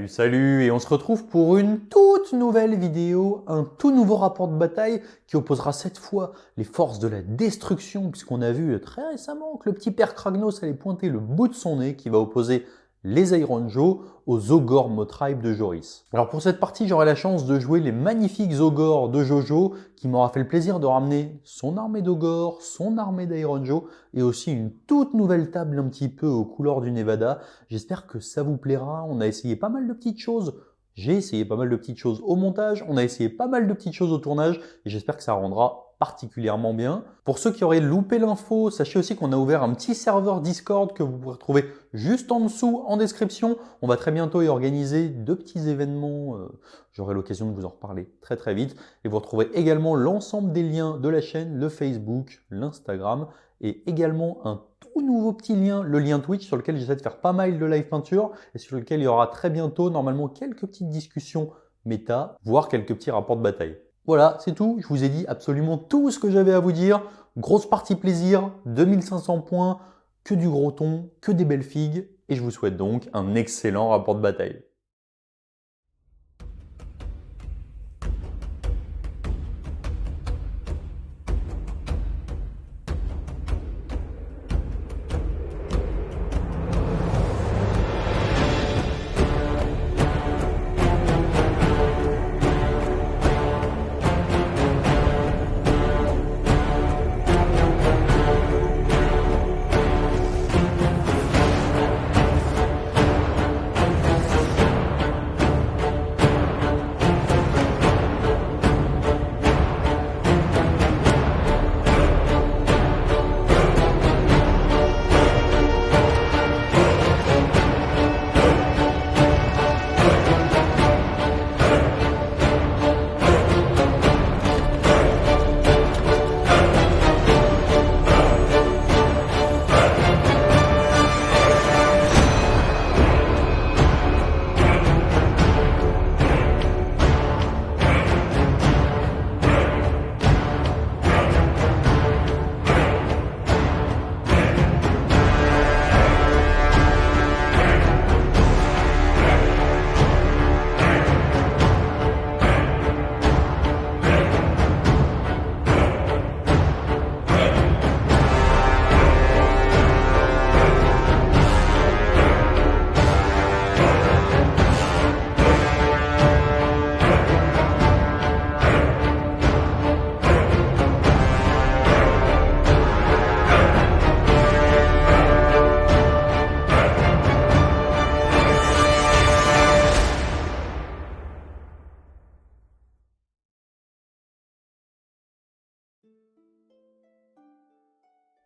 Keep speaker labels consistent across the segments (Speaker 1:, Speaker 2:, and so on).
Speaker 1: Salut, et on se retrouve pour une toute nouvelle vidéo, un tout nouveau rapport de bataille qui opposera cette fois les forces de la destruction, puisqu'on a vu très récemment que le petit père Kragnos allait pointer le bout de son nez, qui va opposer les Ironjo aux Ogor Motribe de Joris. Alors pour cette partie, j'aurai la chance de jouer les magnifiques Ogors de Jojo, qui m'aura fait le plaisir de ramener son armée d'Ogor, son armée d'Ironjo, et aussi une toute nouvelle table un petit peu aux couleurs du Nevada. J'espère que ça vous plaira. On a essayé pas mal de petites choses. J'ai essayé pas mal de petites choses au montage, on a essayé pas mal de petites choses au tournage, et j'espère que ça rendra particulièrement bien. Pour ceux qui auraient loupé l'info, sachez aussi qu'on a ouvert un petit serveur Discord que vous pourrez retrouver juste en dessous en description. On va très bientôt y organiser deux petits événements. J'aurai l'occasion de vous en reparler très vite. Et vous retrouverez également l'ensemble des liens de la chaîne, le Facebook, l'Instagram et également un tout nouveau petit lien, le lien Twitch sur lequel j'essaie de faire pas mal de live peinture et sur lequel il y aura très bientôt normalement quelques petites discussions méta, voire quelques petits rapports de bataille. Voilà, c'est tout. Je vous ai dit absolument tout ce que j'avais à vous dire. Grosse partie plaisir, 2500 points, que du gros ton, que des belles figues. Et je vous souhaite donc un excellent rapport de bataille.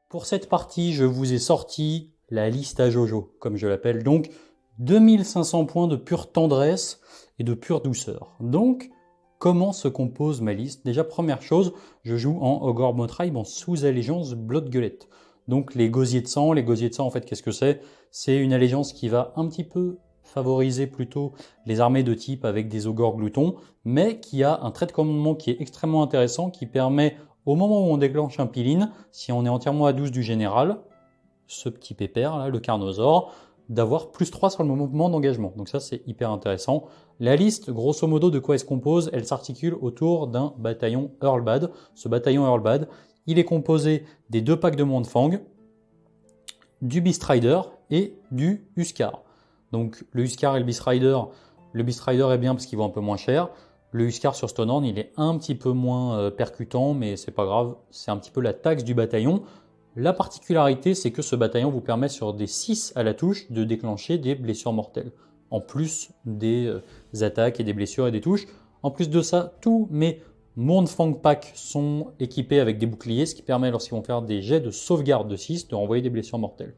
Speaker 1: Pour cette partie, je vous ai sorti la liste à Jojo, comme je l'appelle. Donc, 2500 points de pure tendresse et de pure douceur. Donc, comment se compose ma liste? Déjà, première chose, je joue en Ogor Motribe en sous-allégeance Bloodgullet. Donc, les gosiers de sang. Les gosiers de sang, en fait, qu'est-ce que c'est? C'est une allégeance qui va un petit peu favoriser plutôt les armées de type avec des ogors gloutons, mais qui a un trait de commandement qui est extrêmement intéressant, qui permet au moment où on déclenche un piline, si on est entièrement à 12 du général, ce petit pépère là, le Carnosaure, d'avoir plus 3 sur le mouvement d'engagement. Donc ça c'est hyper intéressant. La liste, grosso modo, de quoi elle se compose? Elle s'articule autour d'un bataillon Earlbad. Ce bataillon Earlbad, il est composé des 2 packs de Montfang, du Beast Rider et du Huskar. Donc le Huskar et le Beast Rider est bien parce qu'il vaut un peu moins cher. Le Huskar sur Stonehorn, il est un petit peu moins percutant, mais c'est pas grave, c'est un petit peu la taxe du bataillon. La particularité, c'est que ce bataillon vous permet sur des 6 à la touche de déclencher des blessures mortelles, en plus des attaques et des blessures et des touches. En plus de ça, tous mes Mournfang Pack sont équipés avec des boucliers, ce qui permet, lorsqu'ils vont faire des jets de sauvegarde de 6, de renvoyer des blessures mortelles.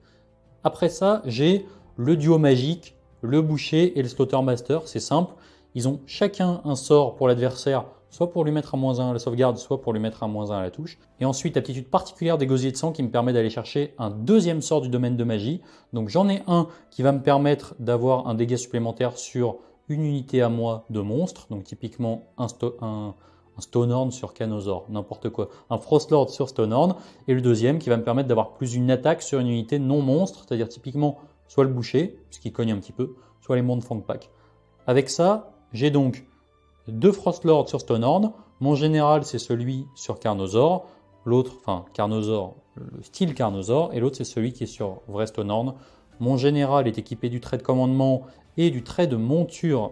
Speaker 1: Après ça, j'ai le duo magique, le boucher et le slaughtermaster, c'est simple. Ils ont chacun un sort pour l'adversaire, soit pour lui mettre un -1 à la sauvegarde, soit pour lui mettre un -1 à la touche. Et ensuite, aptitude particulière des gosiers de sang qui me permet d'aller chercher un deuxième sort du domaine de magie. Donc j'en ai un qui va me permettre d'avoir un dégât supplémentaire sur une unité à moi de monstre, donc typiquement un Stonehorn sur Carnosaur, n'importe quoi, un Frostlord sur Stonehorn, et le deuxième qui va me permettre d'avoir plus une attaque sur une unité non monstre, c'est-à-dire typiquement soit le boucher, ce qui cogne un petit peu, soit les Mournfang Pack. Avec ça, j'ai donc 2 Frostlords sur Stonehorn. Mon général, c'est celui sur Carnosaur. L'autre, enfin Carnosaur, le style Carnosaur. Et l'autre, c'est celui qui est sur vrai Stonehorn. Mon général est équipé du trait de commandement et du trait de monture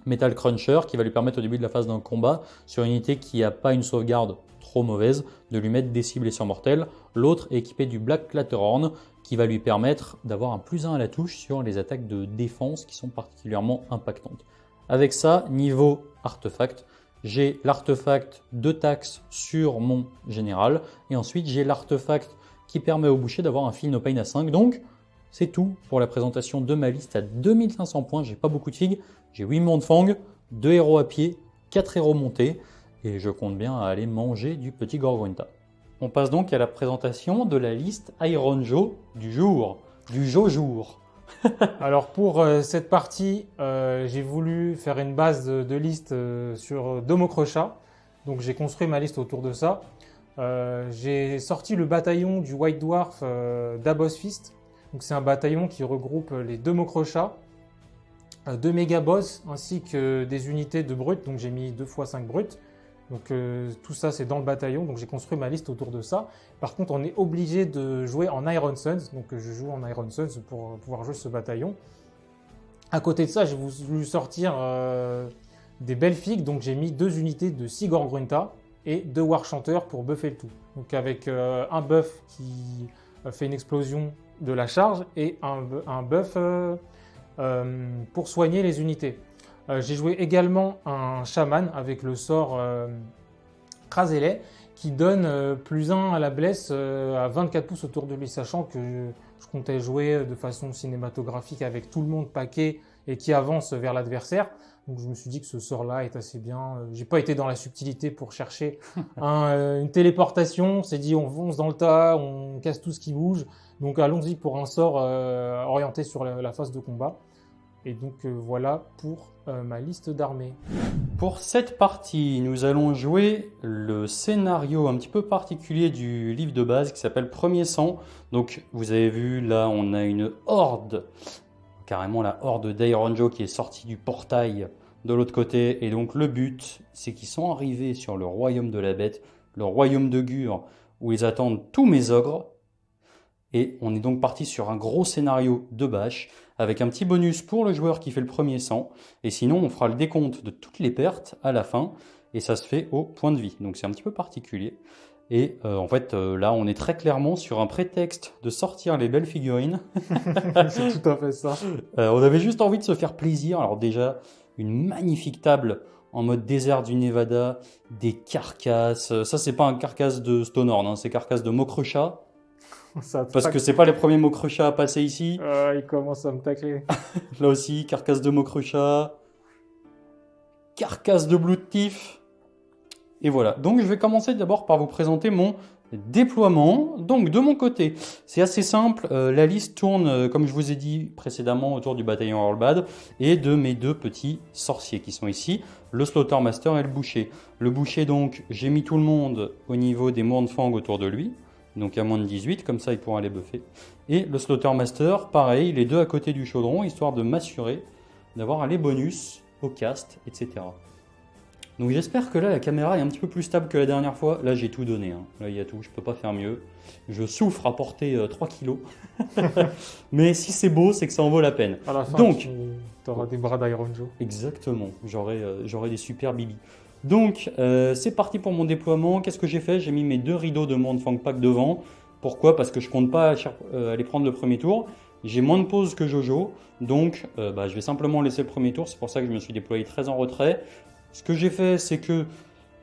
Speaker 1: Metal Cruncher qui va lui permettre au début de la phase d'un combat, sur une unité qui n'a pas une sauvegarde trop mauvaise, de lui mettre des cibles et sur mortels. L'autre est équipé du Black Clatterhorn qui va lui permettre d'avoir un +1 à la touche sur les attaques de défense qui sont particulièrement impactantes. Avec ça, niveau artefact, j'ai l'artefact de taxe sur mon général et ensuite j'ai l'artefact qui permet au boucher d'avoir un Feel No Pain à 5. Donc c'est tout pour la présentation de ma liste à 2500 points. J'ai pas beaucoup de figues, j'ai 8 mondes Fang, 2 héros à pied, 4 héros montés et je compte bien aller manger du petit Gorgrunta. On passe donc à la présentation de la liste Iron Joe du jour, du jour.
Speaker 2: Alors pour cette partie, j'ai voulu faire une base de liste sur Domocrochat. Donc j'ai construit ma liste autour de ça. J'ai sorti le bataillon du White Dwarf d'Abos Fist. Donc c'est un bataillon qui regroupe les Domocrochats, 2 méga-boss ainsi que des unités de brutes. Donc j'ai mis 2 x 5 brutes. Donc tout ça c'est dans le bataillon, donc j'ai construit ma liste autour de ça. Par contre on est obligé de jouer en Iron Suns, donc je joue en Iron Suns pour pouvoir jouer ce bataillon. À côté de ça j'ai voulu sortir des belles figues, donc j'ai mis 2 unités de Sigor Grunta et 2 War Chanteurs pour buffer le tout. Donc avec un buff qui fait une explosion de la charge et un buff pour soigner les unités. J'ai joué également un chaman avec le sort Kraselé qui donne +1 à la blesse à 24 pouces autour de lui, sachant que je comptais jouer de façon cinématographique avec tout le monde paquet et qui avance vers l'adversaire. Donc je me suis dit que ce sort-là est assez bien. J'ai pas été dans la subtilité pour chercher une téléportation. On s'est dit on fonce dans le tas, on casse tout ce qui bouge. Donc allons-y pour un sort orienté sur la phase de combat. Et donc voilà pour ma liste d'armées.
Speaker 1: Pour cette partie, nous allons jouer le scénario un petit peu particulier du livre de base qui s'appelle Premier Sang. Donc vous avez vu là, on a une horde, carrément la horde d'Iron Joe qui est sortie du portail de l'autre côté. Et donc le but, c'est qu'ils sont arrivés sur le royaume de la bête, le royaume de Gur, où ils attendent tous mes ogres. Et on est donc parti sur un gros scénario de bâche, avec un petit bonus pour le joueur qui fait le premier sang. Et sinon, on fera le décompte de toutes les pertes à la fin, et ça se fait au point de vie. Donc c'est un petit peu particulier. Et en fait, là, on est très clairement sur un prétexte de sortir les belles figurines.
Speaker 2: C'est tout à fait ça.
Speaker 1: On avait juste envie de se faire plaisir. Alors déjà, une magnifique table en mode désert du Nevada, des carcasses. Ça, c'est pas un carcasse de Stonehorn, hein, c'est carcasse de Mocrechat. Parce que c'est pas les premiers Mocrechats à passer ici.
Speaker 2: Il commence à me tacler.
Speaker 1: Là aussi, carcasse de Mocrechat. Carcasse de Blood Thief. Et voilà. Donc je vais commencer d'abord par vous présenter mon déploiement. Donc de mon côté, c'est assez simple. La liste tourne, comme je vous ai dit précédemment, autour du bataillon Orlbad et de mes 2 petits sorciers qui sont ici, le Slaughtermaster et le boucher. Le boucher, donc, j'ai mis tout le monde au niveau des Mournfang autour de lui. Donc à moins de 18, comme ça ils pourront aller buffer. Et le Slaughtermaster, pareil, les 2 à côté du chaudron, histoire de m'assurer d'avoir les bonus au cast, etc. Donc j'espère que là la caméra est un petit peu plus stable que la dernière fois. Là j'ai tout donné, hein. Là il y a tout, je peux pas faire mieux. Je souffre à porter 3 kilos. Mais si c'est beau, c'est que ça en vaut la peine.
Speaker 2: À la fin,
Speaker 1: donc,
Speaker 2: tu auras des bras d'Iron Joe.
Speaker 1: Exactement, j'aurai des super bibis. Donc, c'est parti pour mon déploiement. Qu'est-ce que j'ai fait? J'ai mis mes 2 rideaux de Mournfang Pack devant. Pourquoi? Parce que je compte pas aller prendre le premier tour. J'ai moins de pause que Jojo. Donc, je vais simplement laisser le premier tour. C'est pour ça que je me suis déployé très en retrait. Ce que j'ai fait, c'est que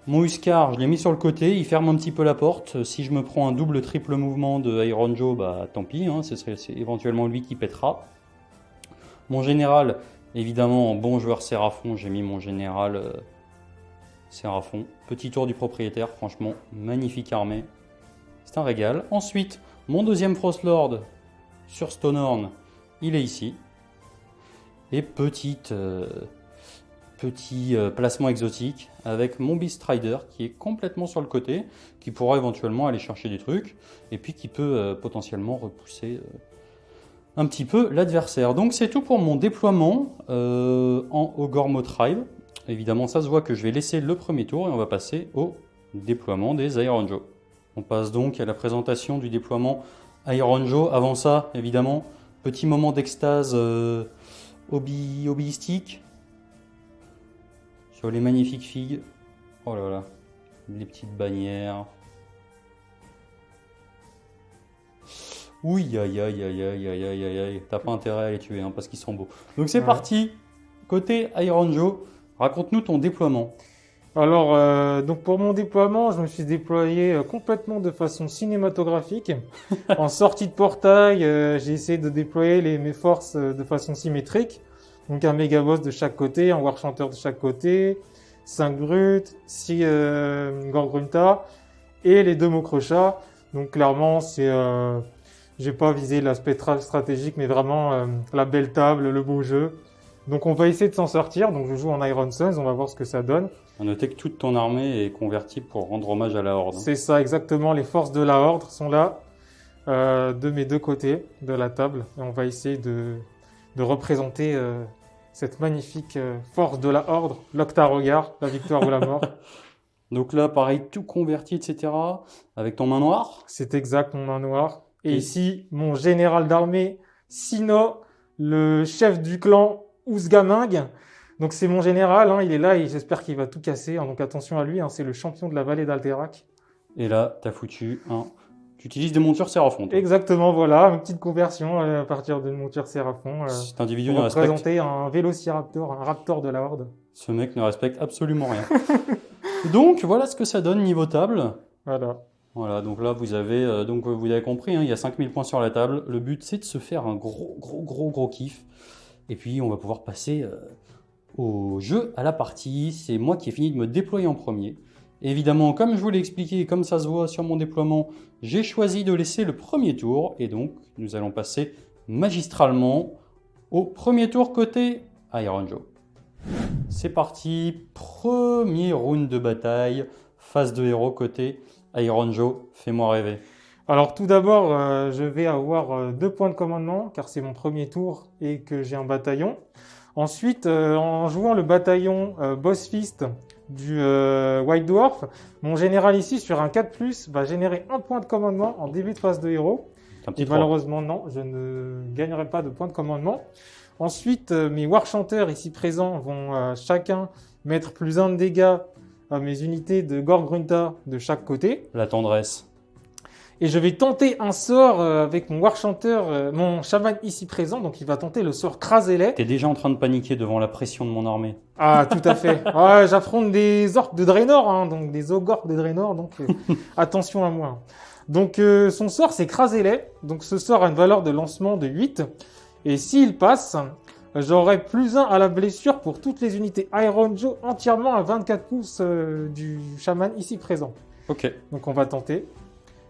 Speaker 1: mon Huskar, je l'ai mis sur le côté. Il ferme un petit peu la porte. Si je me prends un double, triple mouvement de Iron Joe, tant pis. Hein, c'est éventuellement lui qui pètera. Mon général, évidemment, en bon joueur Séraphon, j'ai mis mon général... Séraphon, petit tour du propriétaire, franchement, magnifique armée. C'est un régal. Ensuite, mon deuxième Frostlord sur Stonehorn, il est ici. Et petit placement exotique avec mon Beast Rider qui est complètement sur le côté, qui pourra éventuellement aller chercher des trucs, et puis qui peut potentiellement repousser un petit peu l'adversaire. Donc c'est tout pour mon déploiement en Ogormo Tribe. Évidemment, ça se voit que je vais laisser le premier tour et on va passer au déploiement des Iron Joe. On passe donc à la présentation du déploiement Iron Joe. Avant ça, évidemment, petit moment d'extase hobbyistique sur les magnifiques figues. Oh là là, les petites bannières. Oui, aïe aïe aïe aïe aïe aïe aïe aïe. T'as pas intérêt à les tuer hein, parce qu'ils sont beaux. Donc c'est parti. Côté Iron Joe, raconte-nous ton déploiement.
Speaker 2: Alors, donc pour mon déploiement, je me suis déployé complètement de façon cinématographique. En sortie de portail, j'ai essayé de déployer mes forces de façon symétrique. Donc un méga boss de chaque côté, un war chanteur de chaque côté, 5 brutes, 6 Gorgrunta et les 2 Mokrocha. Donc clairement, j'ai pas visé l'aspect stratégique, mais vraiment la belle table, le beau jeu. Donc on va essayer de s'en sortir. Donc je joue en Iron Suns, on va voir ce que ça donne.
Speaker 1: À noter que toute ton armée est convertie pour rendre hommage à la Horde.
Speaker 2: C'est ça, exactement. Les forces de la Horde sont là, de mes 2 côtés de la table. Et on va essayer de représenter cette magnifique force de la Horde, l'Octarogar, la victoire ou la mort.
Speaker 1: Donc là, pareil, tout converti, etc. Avec ton main noire.
Speaker 2: C'est exact, mon main noire. Et ici, mon général d'armée, Sino, le chef du clan Ousgaming. Donc c'est mon général, hein, il est là et j'espère qu'il va tout casser. Hein, donc attention à lui, hein, c'est le champion de la vallée d'Alterac.
Speaker 1: Et là, t'as foutu un... Tu utilises des montures Séraphon.
Speaker 2: Exactement, voilà, une petite conversion à partir d'une monture Séraphon.
Speaker 1: Cet individu
Speaker 2: pour
Speaker 1: ne respecte...
Speaker 2: représenter un Vélociraptor, un raptor de la Horde.
Speaker 1: Ce mec ne respecte absolument rien. Donc voilà ce que ça donne niveau table.
Speaker 2: Voilà.
Speaker 1: Voilà, donc là vous avez compris, hein, il y a 5000 points sur la table. Le but c'est de se faire un gros kiff. Et puis on va pouvoir passer au jeu, à la partie. C'est moi qui ai fini de me déployer en premier. Et évidemment, comme je vous l'ai expliqué, et comme ça se voit sur mon déploiement, j'ai choisi de laisser le premier tour. Et donc nous allons passer magistralement au premier tour côté Iron Joe. C'est parti, premier round de bataille, phase de héros côté Iron Joe, fais-moi rêver.
Speaker 2: Alors tout d'abord, je vais avoir 2 points de commandement, car c'est mon premier tour et que j'ai un bataillon. Ensuite, en jouant le bataillon Boss Fist du White Dwarf, mon général ici, sur un 4+, va générer 1 point de commandement en début de phase de héros. Et malheureusement, non, je ne gagnerai pas de point de commandement. Ensuite, mes war chanteurs ici présents vont chacun mettre +1 de dégâts à mes unités de Gorgrunta de chaque côté.
Speaker 1: La tendresse.
Speaker 2: Et je vais tenter un sort avec mon war chanteur, mon chaman ici présent, donc il va tenter le sort Kraselay.
Speaker 1: T'es déjà en train de paniquer devant la pression de mon armée.
Speaker 2: Ah, tout à fait. Ouais, j'affronte des orques de Draenor, hein, donc des ogorques de Draenor, donc attention à moi. Donc son sort c'est Kraselay, donc ce sort a une valeur de lancement de 8. Et s'il passe, j'aurai +1 à la blessure pour toutes les unités Iron Joe entièrement à 24 pouces du chaman ici présent.
Speaker 1: Ok.
Speaker 2: Donc on va tenter.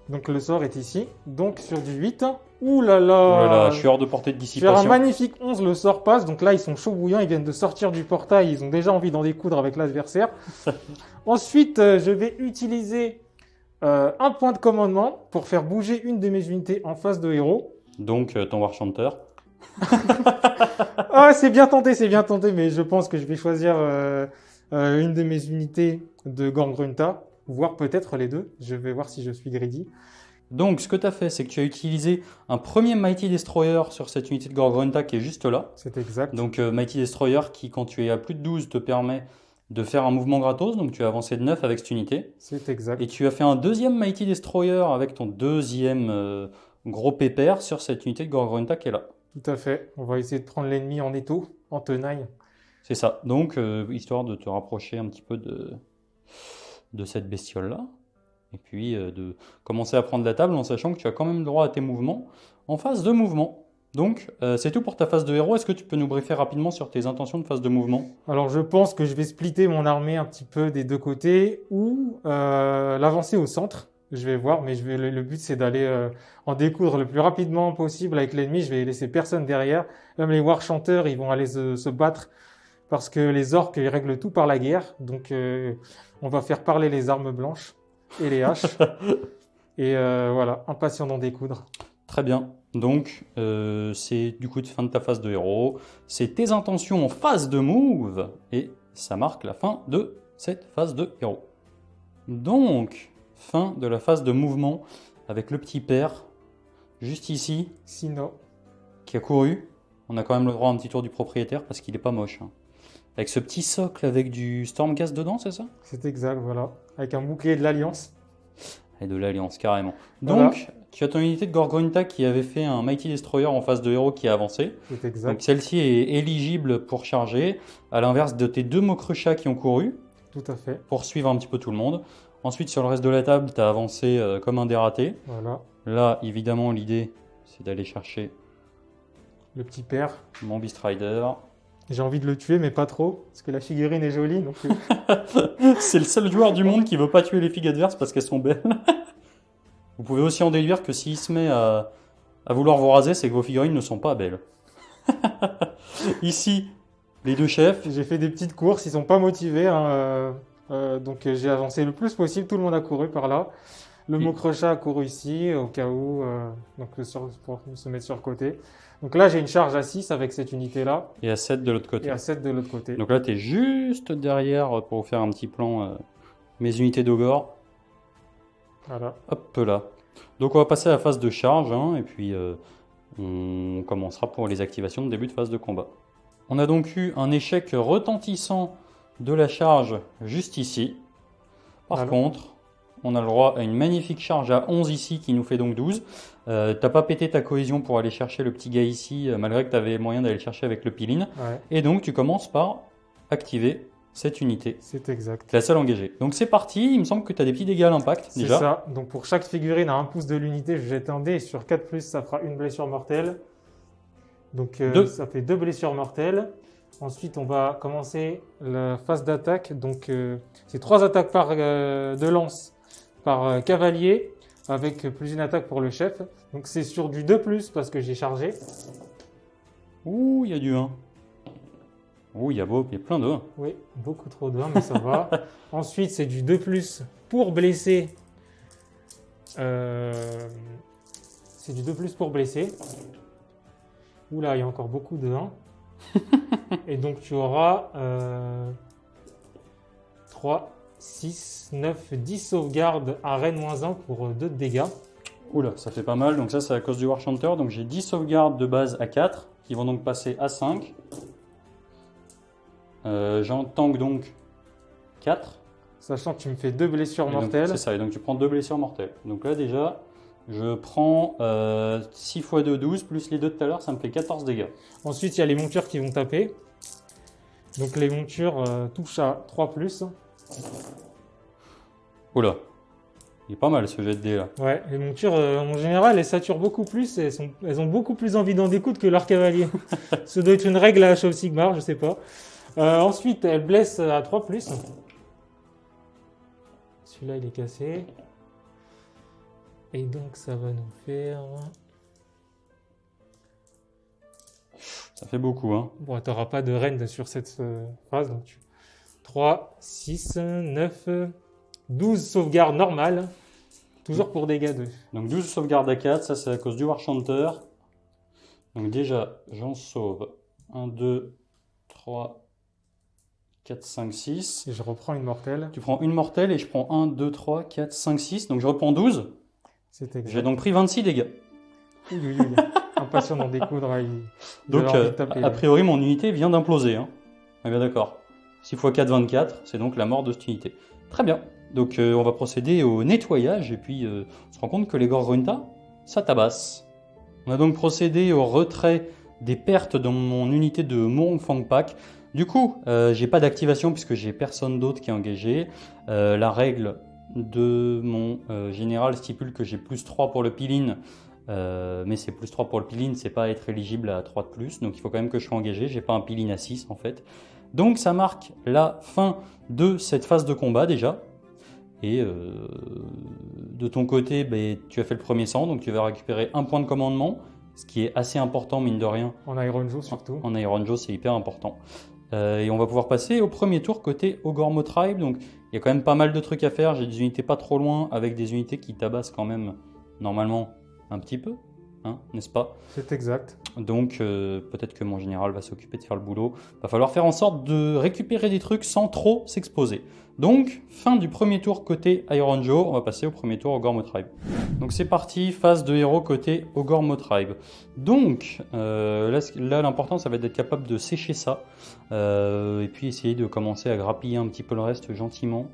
Speaker 2: Donc le sort est ici. Donc sur du 8. Ouh là là.
Speaker 1: Oh là là, je suis hors de portée de dissipation.
Speaker 2: Sur un magnifique 11, le sort passe. Donc là, ils sont chauds bouillants. Ils viennent de sortir du portail. Ils ont déjà envie d'en découdre avec l'adversaire. Ensuite, je vais utiliser un point de commandement pour faire bouger une de mes unités en face de héros.
Speaker 1: Donc ton war chanteur.
Speaker 2: Ah, c'est bien tenté, mais je pense que je vais choisir une de mes unités de Gorgrunta, voire peut-être les 2. Je vais voir si je suis greedy.
Speaker 1: Donc, ce que tu as fait, c'est que tu as utilisé un premier Mighty Destroyer sur cette unité de Gorgrunta qui est juste là.
Speaker 2: C'est exact.
Speaker 1: Donc, Mighty Destroyer qui, quand tu es à plus de 12, te permet de faire un mouvement gratos. Donc, tu as avancé de 9 avec cette unité.
Speaker 2: C'est exact.
Speaker 1: Et tu as fait un deuxième Mighty Destroyer avec ton deuxième gros pépère sur cette unité de Gorgrunta qui est là.
Speaker 2: Tout à fait. On va essayer de prendre l'ennemi en étau, en tenaille.
Speaker 1: C'est ça. Donc, histoire de te rapprocher un petit peu de cette bestiole-là. Et puis, de commencer à prendre la table en sachant que tu as quand même le droit à tes mouvements en phase de mouvement. Donc, c'est tout pour ta phase de héros. Est-ce que tu peux nous briefer rapidement sur tes intentions de phase de mouvement?
Speaker 2: Alors, je pense que je vais splitter mon armée un petit peu des 2 côtés ou l'avancer au centre. Je vais voir, mais le but c'est d'aller en découdre le plus rapidement possible avec l'ennemi. Je vais laisser personne derrière. Même les war chanteurs, ils vont aller se battre parce que les orques, ils règlent tout par la guerre. Donc, on va faire parler les armes blanches et les haches. Et voilà, impatient d'en découdre.
Speaker 1: Très bien. Donc, c'est du coup de fin de ta phase de héros. C'est tes intentions en phase de move. Et ça marque la fin de cette phase de héros. Donc, fin de la phase de mouvement avec le petit père, juste ici,
Speaker 2: Sino.
Speaker 1: qui a couru. On a quand même le droit à un petit tour du propriétaire parce qu'il est pas moche. Hein. Avec ce petit socle avec du Stormcast dedans, c'est ça?
Speaker 2: C'est exact, voilà. Avec un bouclier de l'Alliance.
Speaker 1: Et de l'Alliance, carrément.
Speaker 2: Voilà.
Speaker 1: Donc, tu as ton unité de Gorgonita qui avait fait un Mighty Destroyer en phase de héros qui a avancé.
Speaker 2: C'est exact.
Speaker 1: Donc celle-ci est éligible pour charger, à l'inverse de tes deux Mokrucha qui ont couru,
Speaker 2: Tout à fait.
Speaker 1: pour suivre un petit peu tout le monde. Ensuite, sur le reste de la table, tu as avancé comme un dératé.
Speaker 2: Voilà.
Speaker 1: Là, évidemment, l'idée, c'est d'aller chercher
Speaker 2: Le petit père.
Speaker 1: mon Beast Rider.
Speaker 2: J'ai envie de le tuer, mais pas trop, parce que la figurine est jolie. Donc...
Speaker 1: C'est le seul joueur du monde qui veut pas tuer les figues adverses parce qu'elles sont belles. Vous pouvez aussi en déduire que s'il se met à vouloir vous raser, c'est que vos figurines ne sont pas belles. Ici, les deux chefs.
Speaker 2: J'ai fait des petites courses, ils sont pas motivés. Hein, donc j'ai avancé le plus possible, tout le monde a couru par là. Le
Speaker 1: Oui.
Speaker 2: Mokrocha a couru ici, au cas où, pour se mettre sur le côté. Donc là, j'ai une charge à 6 avec cette unité-là,
Speaker 1: Et à 7 de l'autre côté.
Speaker 2: et à 7 de l'autre côté.
Speaker 1: Donc là, tu es juste derrière pour vous faire un petit plan mes unités d'Ogre.
Speaker 2: Voilà.
Speaker 1: Hop là. Donc on va passer à la phase de charge hein, et puis on commencera pour les activations de début de phase de combat. On a donc eu un échec retentissant de la charge juste ici. Par
Speaker 2: Voilà.
Speaker 1: contre, on a le droit à une magnifique charge à 11 ici qui nous fait donc 12. T'as pas pété ta cohésion pour aller chercher le petit gars ici malgré que tu avais moyen d'aller le chercher avec le piline.
Speaker 2: Ouais,
Speaker 1: Et donc tu commences par activer cette unité.
Speaker 2: c'est exact.
Speaker 1: La seule engagée. Donc c'est parti, il me semble que tu as des petits dégâts à l'impact
Speaker 2: C'est
Speaker 1: déjà.
Speaker 2: ça. Donc pour chaque figurine à 1 pouce de l'unité, je jette un dé. Sur 4+, ça fera une blessure mortelle. Donc
Speaker 1: Deux.
Speaker 2: ça fait 2 blessures mortelles. Ensuite, on va commencer la phase d'attaque. Donc c'est 3 attaques de lance par cavalier, avec plus une attaque pour le chef. Donc c'est sur du 2+, parce que j'ai chargé.
Speaker 1: Ouh, il y a du 1. Ouh, il y a plein de 1.
Speaker 2: Oui, beaucoup trop de 1, mais ça va. Ensuite, c'est du 2+ pour blesser. C'est du 2+ pour blesser. Oula, il y a encore beaucoup de 1. Et donc tu auras 3, 6, 9, 10 sauvegardes à Rennes-1 pour 2 de dégâts.
Speaker 1: Oula, ça fait pas mal. Donc ça, c'est à cause du War Chanter. Donc j'ai 10 sauvegardes de base à 4 qui vont donc passer à 5. J'en tank donc 4.
Speaker 2: Sachant que tu me fais 2 blessures
Speaker 1: Et donc,
Speaker 2: mortelles.
Speaker 1: c'est ça, et donc tu prends 2 blessures mortelles. Donc là déjà, je prends 6 x 2, 12, plus les 2 de tout à l'heure, ça me fait 14 dégâts.
Speaker 2: Ensuite, il y a les montures qui vont taper. Donc les montures touchent à 3+.
Speaker 1: Oula, il est pas mal ce jet de dés là.
Speaker 2: Ouais, les montures, en général, elles saturent beaucoup plus et elles ont beaucoup plus envie d'en découdre que leur cavalier. Ça doit être une règle à Age of Sigmar, je sais pas. Ensuite, elles blessent à 3+. Celui-là, il est cassé. Et donc, ça va nous faire...
Speaker 1: Ça fait beaucoup, hein.
Speaker 2: Bon, tu n'auras pas de reine sur cette phase. Donc 3, 6, 9, 12 sauvegardes normales. Toujours pour dégâts 2.
Speaker 1: Donc 12 sauvegardes à 4, ça c'est à cause du War Chanter. Donc déjà, j'en sauve 1, 2, 3, 4, 5, 6.
Speaker 2: Et je reprends une mortelle.
Speaker 1: Tu prends une mortelle et je prends 1, 2, 3, 4, 5, 6. Donc je reprends 12.
Speaker 2: C'est exact.
Speaker 1: J'ai donc pris 26 dégâts.
Speaker 2: Oui, oui, oui. Impatient d'en découdre.
Speaker 1: Donc a priori mon unité vient d'imploser. Hein. On est bien d'accord. 6 x 4, 24. C'est donc la mort de cette unité. Très bien. Donc on va procéder au nettoyage et puis on se rend compte que les Gorgonta, ça tabasse. On a donc procédé au retrait des pertes dans mon unité de Mourong Fangpak. Du coup, j'ai pas d'activation puisque j'ai personne d'autre qui est engagé. La règle de mon général stipule que j'ai plus 3 pour le Piline, mais c'est plus 3 pour le Piline, c'est pas être éligible à 3 de plus, donc il faut quand même que je sois engagé. J'ai pas un Piline à 6 en fait. Donc ça marque la fin de cette phase de combat déjà. Et de ton côté, tu as fait le premier sang, donc tu vas récupérer un point de commandement, ce qui est assez important mine de rien.
Speaker 2: En Iron Joe surtout.
Speaker 1: En Iron Joe, c'est hyper important. Et on va pouvoir passer au premier tour côté Ogormo Tribe. Donc il y a quand même pas mal de trucs à faire. J'ai des unités pas trop loin avec des unités qui tabassent quand même normalement un petit peu. hein, n'est-ce pas?
Speaker 2: C'est exact.
Speaker 1: Donc peut-être que mon général va s'occuper de faire le boulot. Va falloir faire en sorte de récupérer des trucs sans trop s'exposer. Donc, fin du premier tour côté Iron Joe, on va passer au premier tour Ogor Motribe. Donc c'est parti, phase de héros côté Ogor Motribe. Donc là l'important ça va être d'être capable de sécher ça, et puis essayer de commencer à grappiller un petit peu le reste gentiment.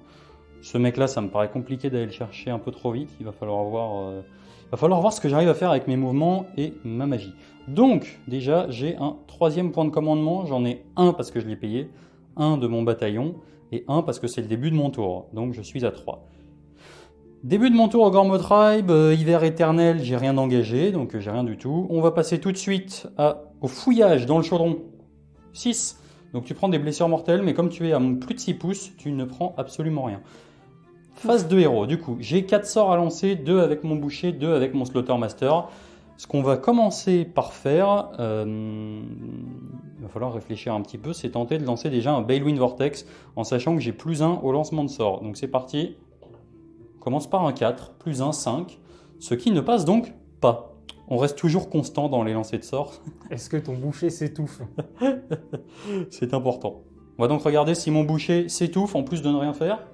Speaker 1: Ce mec là ça me paraît compliqué d'aller le chercher un peu trop vite, il va falloir voir ce que j'arrive à faire avec mes mouvements et ma magie. Donc déjà j'ai un troisième point de commandement, j'en ai un parce que je l'ai payé, un de mon bataillon, et un parce que c'est le début de mon tour, donc je suis à 3. Début de mon tour Ogor Motribe, hiver éternel, j'ai rien engagé, donc j'ai rien du tout. On va passer tout de suite au fouillage dans le chaudron. 6. Donc tu prends des blessures mortelles, mais comme tu es à plus de 6 pouces, tu ne prends absolument rien. Phase de héros, du coup, j'ai 4 sorts à lancer, 2 avec mon boucher, 2 avec mon Slaughtermaster. Ce qu'on va commencer par faire, il va falloir réfléchir un petit peu, c'est tenter de lancer déjà un Balewind Vortex en sachant que j'ai +1 au lancement de sort. Donc c'est parti, on commence par un 4, +1, 5, ce qui ne passe donc pas. On reste toujours constant dans les lancers de sorts.
Speaker 2: Est-ce que ton boucher s'étouffe?
Speaker 1: C'est important. On va donc regarder si mon boucher s'étouffe en plus de ne rien faire.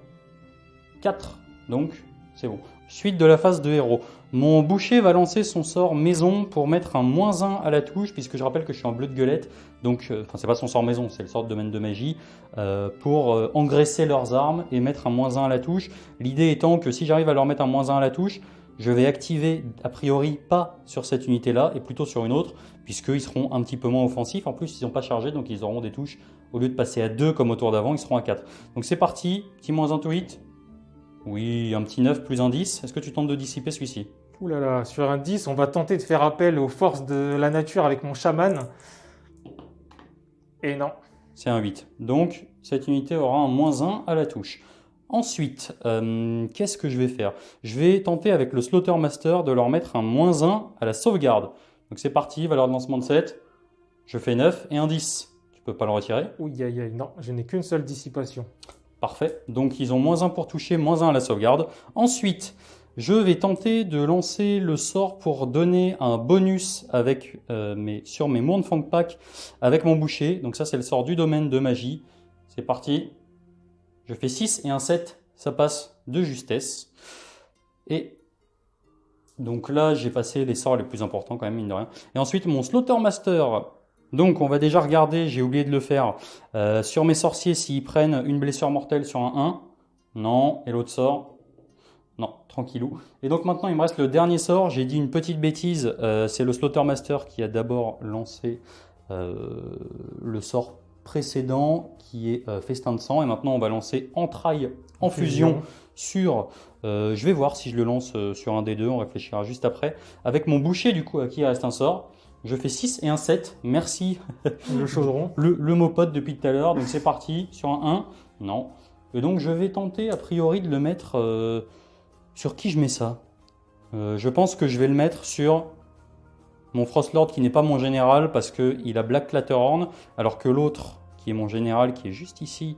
Speaker 1: 4, donc c'est bon. Suite de la phase de héros. Mon boucher va lancer son sort maison pour mettre un -1 à la touche, puisque je rappelle que je suis en bleu de gueulette, donc, c'est pas son sort maison, c'est le sort de domaine de magie, pour engraisser leurs armes et mettre un -1 à la touche. L'idée étant que si j'arrive à leur mettre un -1 à la touche, je vais activer a priori pas sur cette unité-là, et plutôt sur une autre, puisqu'ils seront un petit peu moins offensifs. En plus, ils n'ont pas chargé, donc ils auront des touches, au lieu de passer à 2 comme au tour d'avant, ils seront à 4. Donc c'est parti, petit -1 to hit. Oui, un petit 9 plus un 10. Est-ce que tu tentes de dissiper celui-ci?
Speaker 2: Ouh là là, sur un 10, on va tenter de faire appel aux forces de la nature avec mon chaman. Et non.
Speaker 1: C'est un 8. Donc, cette unité aura un -1 à la touche. Ensuite, qu'est-ce que je vais faire? Je vais tenter avec le Slaughtermaster de leur mettre un -1 à la sauvegarde. Donc c'est parti, valeur de lancement de 7. Je fais 9 et un 10. Tu peux pas le retirer?
Speaker 2: Ouh aïe aïe, non, je n'ai qu'une seule dissipation.
Speaker 1: Parfait. Donc ils ont -1 pour toucher, -1 à la sauvegarde. Ensuite, je vais tenter de lancer le sort pour donner un bonus avec, sur mes Mournfang Pack avec mon boucher. Donc ça, c'est le sort du domaine de magie. C'est parti. Je fais 6 et un 7. Ça passe de justesse. Et donc là, j'ai passé les sorts les plus importants quand même, mine de rien. Et ensuite, mon Slaughtermaster. Donc on va déjà regarder, j'ai oublié de le faire, sur mes sorciers s'ils prennent une blessure mortelle sur un 1. Non. Et l'autre sort? Non, tranquillou. Et donc maintenant il me reste le dernier sort, j'ai dit une petite bêtise, c'est le Slaughtermaster qui a d'abord lancé le sort précédent qui est Festin de sang, et maintenant on va lancer Entrailles en fusion sur, je vais voir si je le lance sur un des deux, on réfléchira juste après, avec mon boucher du coup à qui il reste un sort. Je fais 6 et un 7, merci.
Speaker 2: Le chaudron.
Speaker 1: Le mot pote depuis tout à l'heure, donc c'est parti, sur un 1, non. Et donc je vais tenter a priori de le mettre, sur qui je mets ça? Je pense que je vais le mettre sur mon Frostlord qui n'est pas mon général parce qu'il a Black Clatterhorn, alors que l'autre qui est mon général qui est juste ici,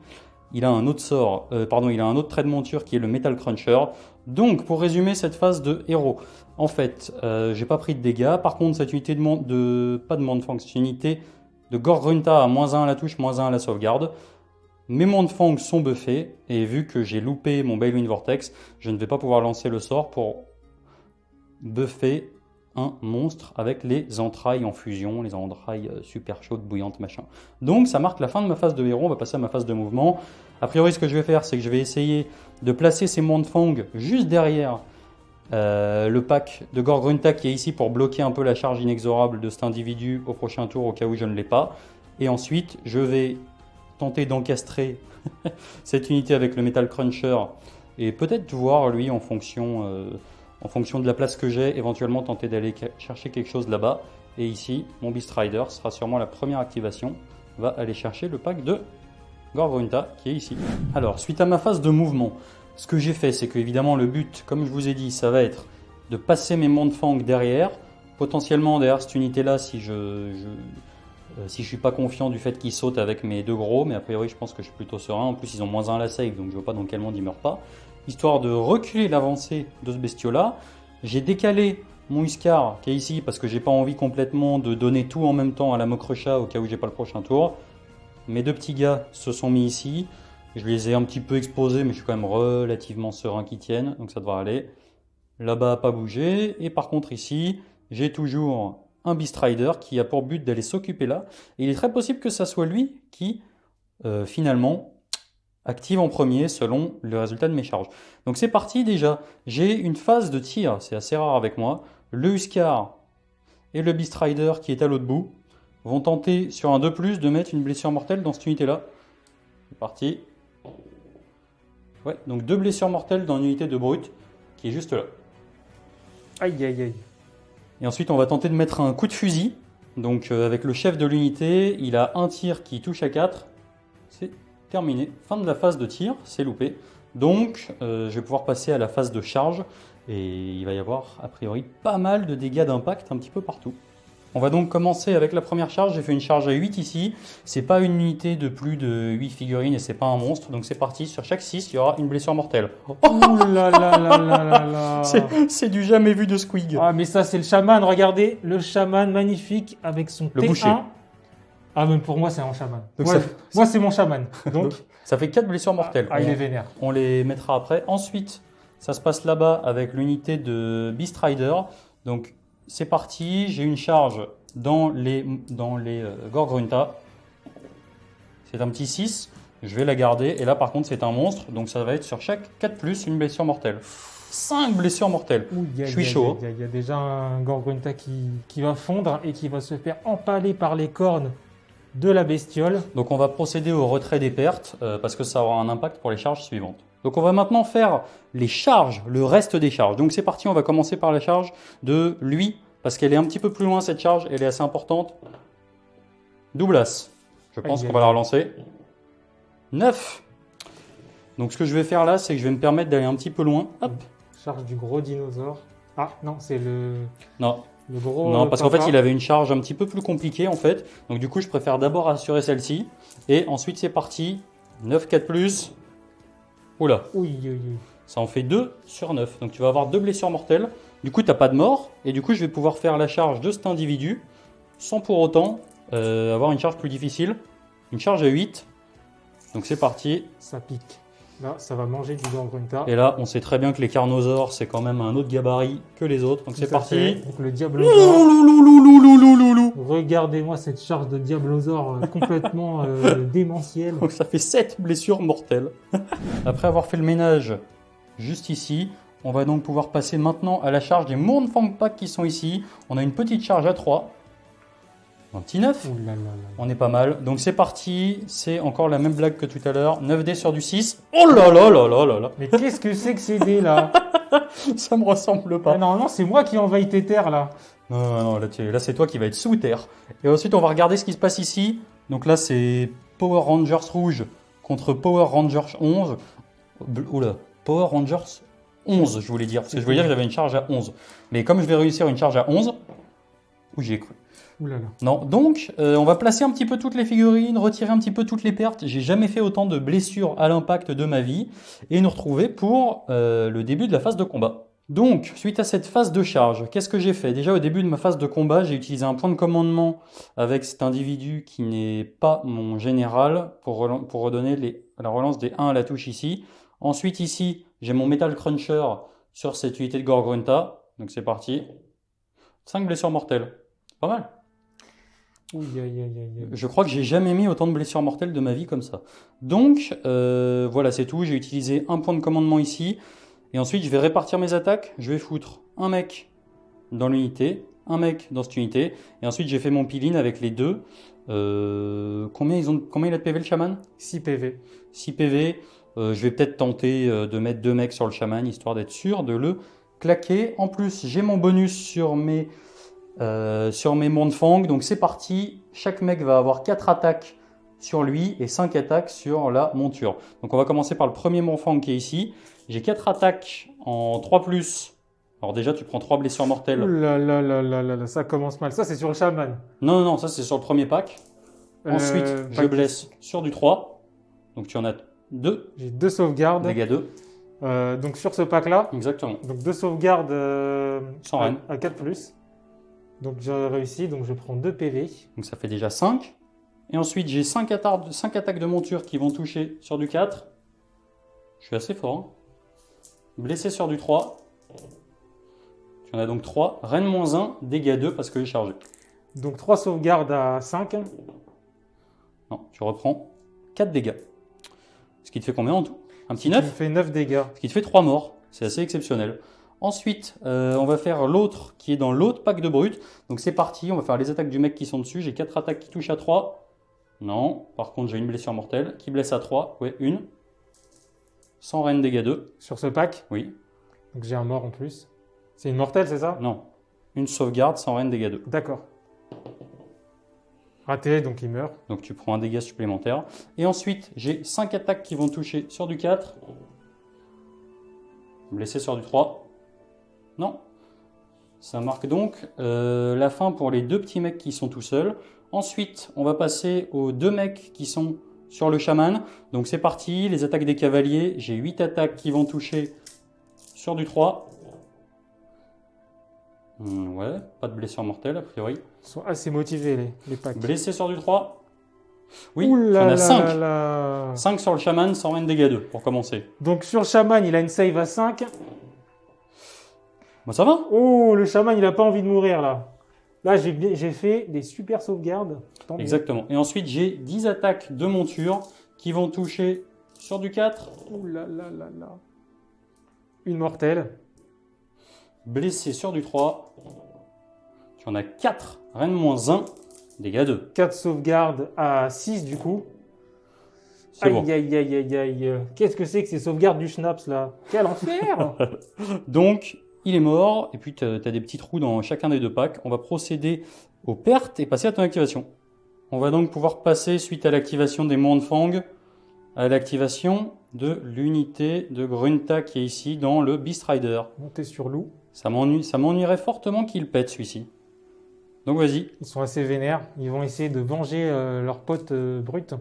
Speaker 1: il a un autre sort, il a un autre trait de monture qui est le Metal Cruncher. Donc pour résumer cette phase de héros, en fait, j'ai pas pris de dégâts. Par contre, cette unité pas de Mournfang, cette unité de Gore-Grunta à -1 à la touche, -1 à la sauvegarde. Mes Mournfang sont buffés, et vu que j'ai loupé mon Balewind Vortex, je ne vais pas pouvoir lancer le sort pour buffer un monstre avec les entrailles en fusion, les entrailles super chaudes, bouillantes, machin. Donc ça marque la fin de ma phase de héros, on va passer à ma phase de mouvement. A priori, ce que je vais faire, c'est que je vais essayer de placer ces Mournfang juste derrière le pack de Gore-Grunta qui est ici pour bloquer un peu la charge inexorable de cet individu au prochain tour au cas où je ne l'ai pas. Et ensuite, je vais tenter d'encastrer cette unité avec le Metal Cruncher et peut-être voir lui en fonction de la place que j'ai, éventuellement tenter d'aller chercher quelque chose là-bas. Et ici, mon Beast Rider sera sûrement la première activation, va aller chercher le pack de Gore-Grunta qui est ici. Alors, suite à ma phase de mouvement, ce que j'ai fait, c'est que évidemment le but, comme je vous ai dit, ça va être de passer mes Mournfang derrière, potentiellement derrière cette unité-là si je suis pas confiant du fait qu'ils sautent avec mes deux gros, mais a priori je pense que je suis plutôt serein. En plus ils ont -1 à la save, donc je vois pas dans quel monde ils meurent pas. Histoire de reculer l'avancée de ce bestiau là, j'ai décalé mon Huskar qui est ici parce que j'ai pas envie complètement de donner tout en même temps à la Mokrecha au cas où j'ai pas le prochain tour. Mes 2 petits gars se sont mis ici. Je les ai un petit peu exposés, mais je suis quand même relativement serein qu'ils tiennent, donc ça devrait aller. Là-bas, pas bougé. Et par contre, ici, j'ai toujours un Beast Rider qui a pour but d'aller s'occuper là. Et il est très possible que ça soit lui qui, finalement, active en premier selon le résultat de mes charges. Donc c'est parti déjà. J'ai une phase de tir, c'est assez rare avec moi. Le Huskar et le Beast Rider qui est à l'autre bout vont tenter sur un 2+, de mettre une blessure mortelle dans cette unité-là. C'est parti. Ouais, donc 2 blessures mortelles dans une unité de brute qui est juste là.
Speaker 2: Aïe, aïe, aïe.
Speaker 1: Et ensuite, on va tenter de mettre un coup de fusil. Donc avec le chef de l'unité, il a un tir qui touche à 4. C'est terminé. Fin de la phase de tir, c'est loupé. Donc je vais pouvoir passer à la phase de charge. Et il va y avoir a priori pas mal de dégâts d'impact un petit peu partout. On va donc commencer avec la première charge. J'ai fait une charge à 8 ici. C'est pas une unité de plus de 8 figurines et c'est pas un monstre. Donc c'est parti. Sur chaque 6, il y aura une blessure mortelle.
Speaker 2: Ouh là là là là là là.
Speaker 1: C'est du jamais vu de Squig.
Speaker 2: Ah, mais ça, c'est le chaman. Regardez, le chaman magnifique avec son
Speaker 1: Le
Speaker 2: T1.
Speaker 1: boucher.
Speaker 2: Ah, mais pour moi, c'est un chaman.
Speaker 1: Donc
Speaker 2: Ouais,
Speaker 1: ça-
Speaker 2: moi, c'est mon chaman. Donc,
Speaker 1: Donc, ça fait 4 blessures mortelles.
Speaker 2: ah, il est vénère.
Speaker 1: On les mettra après. Ensuite, ça se passe là-bas avec l'unité de Beast Rider. Donc c'est parti. J'ai une charge dans les Gorgrunta. C'est un petit 6. Je vais la garder. Et là, par contre, c'est un monstre. Donc ça va être sur chaque 4+, une blessure mortelle. 5 blessures mortelles.
Speaker 2: Ouh,
Speaker 1: Je suis chaud.
Speaker 2: Il y a déjà un Gorgonta qui va fondre et qui va se faire empaler par les cornes de la bestiole.
Speaker 1: Donc on va procéder au retrait des pertes parce que ça aura un impact pour les charges suivantes. Donc on va maintenant faire les charges, le reste des charges. Donc c'est parti, on va commencer par la charge de lui parce qu'elle est un petit peu plus loin cette charge, elle est assez importante. Douglas, je pense qu'on va la relancer. 9. Donc ce que je vais faire là, c'est que je vais me permettre d'aller un petit peu loin. Hop.
Speaker 2: Charge du gros dinosaure. Ah non, c'est
Speaker 1: Non,
Speaker 2: le gros.
Speaker 1: non, parce qu'en
Speaker 2: papa.
Speaker 1: fait, il avait une charge un petit peu plus compliquée en fait. Donc du coup, je préfère d'abord assurer celle-ci. Et ensuite, c'est parti. 9, 4+. Oula,
Speaker 2: Oui, oui, oui.
Speaker 1: ça en fait 2 sur 9. Donc tu vas avoir 2 blessures mortelles. Du coup, tu n'as pas de mort. Et du coup, je vais pouvoir faire la charge de cet individu sans pour autant avoir une charge plus difficile. Une charge à 8. Donc c'est parti.
Speaker 2: Ça pique. Là, ça va manger du Gorgonta.
Speaker 1: Et là, on sait très bien que les carnosaures, c'est quand même un autre gabarit que les autres. Donc c'est
Speaker 2: Tout à fait.
Speaker 1: parti.
Speaker 2: Donc le Diablosaure.
Speaker 1: Louloulouloulouloulou.
Speaker 2: Regardez-moi cette charge de Diablosaure complètement démentielle.
Speaker 1: Donc ça fait 7 blessures mortelles. Après avoir fait le ménage juste ici, on va donc pouvoir passer maintenant à la charge des Mournfang Pack qui sont ici. On a une petite charge à 3. Un petit 9.
Speaker 2: Ouh là là là.
Speaker 1: On est pas mal. Donc c'est parti. C'est encore la même blague que tout à l'heure. 9 dés sur du 6. Oh là là là là là là.
Speaker 2: Mais qu'est-ce que c'est que ces dés là?
Speaker 1: Ça me ressemble
Speaker 2: Ah,
Speaker 1: pas.
Speaker 2: normalement, c'est moi qui envahis tes terres là.
Speaker 1: Non, non, non, là c'est toi qui vas être sous terre. Et ensuite, on va regarder ce qui se passe ici. Donc là, c'est Power Rangers rouge contre Power Rangers 11. Oula, Power Rangers 11, je voulais dire. Parce que je voulais dire que j'avais une charge à 11. Mais comme je vais réussir une charge à 11, où j'y ai cru.
Speaker 2: Ouh là là.
Speaker 1: Non, donc on va placer un petit peu toutes les figurines, retirer un petit peu toutes les pertes. J'ai jamais fait autant de blessures à l'impact de ma vie. Et nous retrouver pour le début de la phase de combat. Donc, suite à cette phase de charge, qu'est-ce que j'ai fait? Déjà, au début de ma phase de combat, j'ai utilisé un point de commandement avec cet individu qui n'est pas mon général pour redonner la relance des 1 à la touche ici. Ensuite, ici, j'ai mon Metal Cruncher sur cette unité de Gorgrunta. Donc, c'est parti. 5 blessures mortelles. Pas mal.
Speaker 2: Ouh, aïe, aïe, aïe, aïe.
Speaker 1: Je crois que j'ai jamais mis autant de blessures mortelles de ma vie comme ça. Donc, voilà, c'est tout. J'ai utilisé un point de commandement ici. Et ensuite, je vais répartir mes attaques. Je vais foutre un mec dans l'unité, un mec dans cette unité. Et ensuite, j'ai fait mon peel-in avec les deux. Combien il a de PV le chaman?
Speaker 2: 6 PV.
Speaker 1: 6 PV. Je vais peut-être tenter de mettre 2 mecs sur le chaman, histoire d'être sûr de le claquer. En plus, j'ai mon bonus sur mes Mournfang. Donc c'est parti. Chaque mec va avoir 4 attaques sur lui et 5 attaques sur la monture. Donc on va commencer par le premier Mournfang qui est ici. J'ai 4 attaques en 3+. Alors déjà, tu prends 3 blessures mortelles.
Speaker 2: Ouh là là là là là là, ça commence mal. Ça, c'est sur le chaman.
Speaker 1: Non, non, non, ça c'est sur le premier pack. Ensuite, je
Speaker 2: pack-
Speaker 1: blesse sur du 3. Donc tu en as 2.
Speaker 2: J'ai 2 sauvegardes.
Speaker 1: Dégâts 2.
Speaker 2: Donc sur ce pack-là,
Speaker 1: Exactement.
Speaker 2: donc 2 sauvegardes
Speaker 1: Sans reine.
Speaker 2: à 4+. Donc j'ai réussi, donc je prends 2 PV.
Speaker 1: Donc ça fait déjà 5. Et ensuite, j'ai 5 attaques de monture qui vont toucher sur du 4. Je suis assez fort. Hein. Blessé sur du 3. Tu en as donc 3. Reine -1, dégâts 2 parce que j'ai chargé.
Speaker 2: Donc 3 sauvegardes à 5.
Speaker 1: Non, tu reprends 4 dégâts. Ce qui te fait combien en tout? Un petit
Speaker 2: Il
Speaker 1: 9?
Speaker 2: fait 9 dégâts.
Speaker 1: Ce qui te fait 3 morts. C'est assez exceptionnel. Ensuite, on va faire l'autre qui est dans l'autre pack de brut. Donc c'est parti, on va faire les attaques du mec qui sont dessus. J'ai 4 attaques qui touchent à 3. Non, par contre j'ai une blessure mortelle. Qui blesse à 3? Ouais, une. Sans reine, dégâts 2.
Speaker 2: Sur ce pack,
Speaker 1: Oui.
Speaker 2: donc j'ai un mort en plus. C'est une mortelle, c'est ça?
Speaker 1: Non. Une sauvegarde, sans reine, dégâts 2.
Speaker 2: D'accord. Raté, donc il meurt.
Speaker 1: Donc tu prends un dégât supplémentaire. Et ensuite, j'ai 5 attaques qui vont toucher sur du 4. Blessé sur du 3. Non. Ça marque donc la fin pour les 2 petits mecs qui sont tout seuls. Ensuite, on va passer aux 2 mecs qui sont sur le chaman. Donc c'est parti, les attaques des cavaliers. J'ai 8 attaques qui vont toucher sur du 3. Ouais, pas de blessure mortelle a priori.
Speaker 2: Ils sont assez motivés les packs.
Speaker 1: Blessé sur du 3. Oui,
Speaker 2: Ouh
Speaker 1: on
Speaker 2: là
Speaker 1: a
Speaker 2: là
Speaker 1: 5.
Speaker 2: là là.
Speaker 1: 5 sur le chaman, sans reine, dégâts 2 pour commencer.
Speaker 2: Donc sur le chaman, il a une save à 5.
Speaker 1: Bah ça va.
Speaker 2: Oh, le chaman, il a pas envie de mourir là. Là, j'ai fait des super sauvegardes. Tant mieux.
Speaker 1: Exactement. Et ensuite, j'ai 10 attaques de monture qui vont toucher sur du 4.
Speaker 2: Ouh là là là là. Une mortelle.
Speaker 1: Blessé sur du 3. Tu en as 4. Reine -1. Dégâts 2.
Speaker 2: 4 sauvegardes à 6 du coup.
Speaker 1: C'est
Speaker 2: Aïe,
Speaker 1: bon.
Speaker 2: aïe, aïe, aïe, aïe. Qu'est-ce que c'est que ces sauvegardes du Schnaps là? Quel enfer!
Speaker 1: Donc, il est mort. Et puis, tu as des petits trous dans chacun des 2 packs. On va procéder aux pertes et passer à ton activation. On va donc pouvoir passer, suite à l'activation des Mournfang, à l'activation de l'unité de Grunta qui est ici dans le Beast Rider.
Speaker 2: Monter sur loup.
Speaker 1: Ça m'ennuierait fortement qu'il pète celui-ci. Donc vas-y.
Speaker 2: Ils sont assez vénères. Ils vont essayer de venger leur pote brut.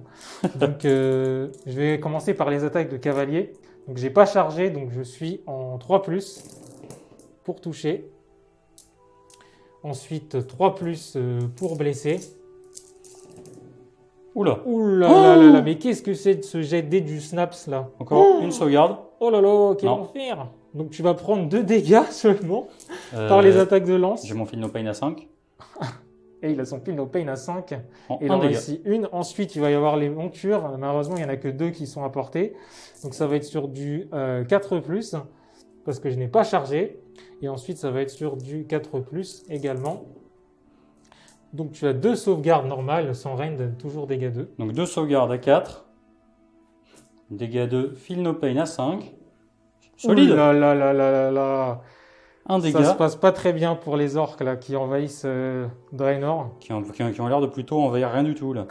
Speaker 2: Donc je vais commencer par les attaques de cavalier. Donc j'ai pas chargé, donc je suis en 3+ pour toucher. Ensuite 3+ pour blesser.
Speaker 1: Oula.
Speaker 2: Ouh là là là là, mais qu'est-ce que c'est de ce jet de dés du Snaps là?
Speaker 1: Encore une sauvegarde.
Speaker 2: Oh là là, quel
Speaker 1: Non.
Speaker 2: enfer! Donc tu vas prendre 2 dégâts seulement par les attaques de lance.
Speaker 1: J'ai mon fil no pain à 5.
Speaker 2: Et il a son pile no pain à 5.
Speaker 1: En
Speaker 2: Et il
Speaker 1: un
Speaker 2: en
Speaker 1: dégât.
Speaker 2: réussit une. Ensuite, il va y avoir les montures. Malheureusement, il n'y en a que 2 qui sont apportées. Donc ça va être sur du 4+, parce que je n'ai pas chargé. Et ensuite, ça va être sur du 4+ également. Donc tu as 2 sauvegardes normales, sans reine, donne toujours dégâts 2.
Speaker 1: Donc 2 sauvegardes à 4. Dégâts 2, fil no pain à 5. Solide.
Speaker 2: Ouh là là là là là là.
Speaker 1: Un
Speaker 2: Ça se
Speaker 1: dégât
Speaker 2: passe pas très bien pour les orques là, qui envahissent Draenor.
Speaker 1: qui ont l'air de plutôt envahir rien du tout là.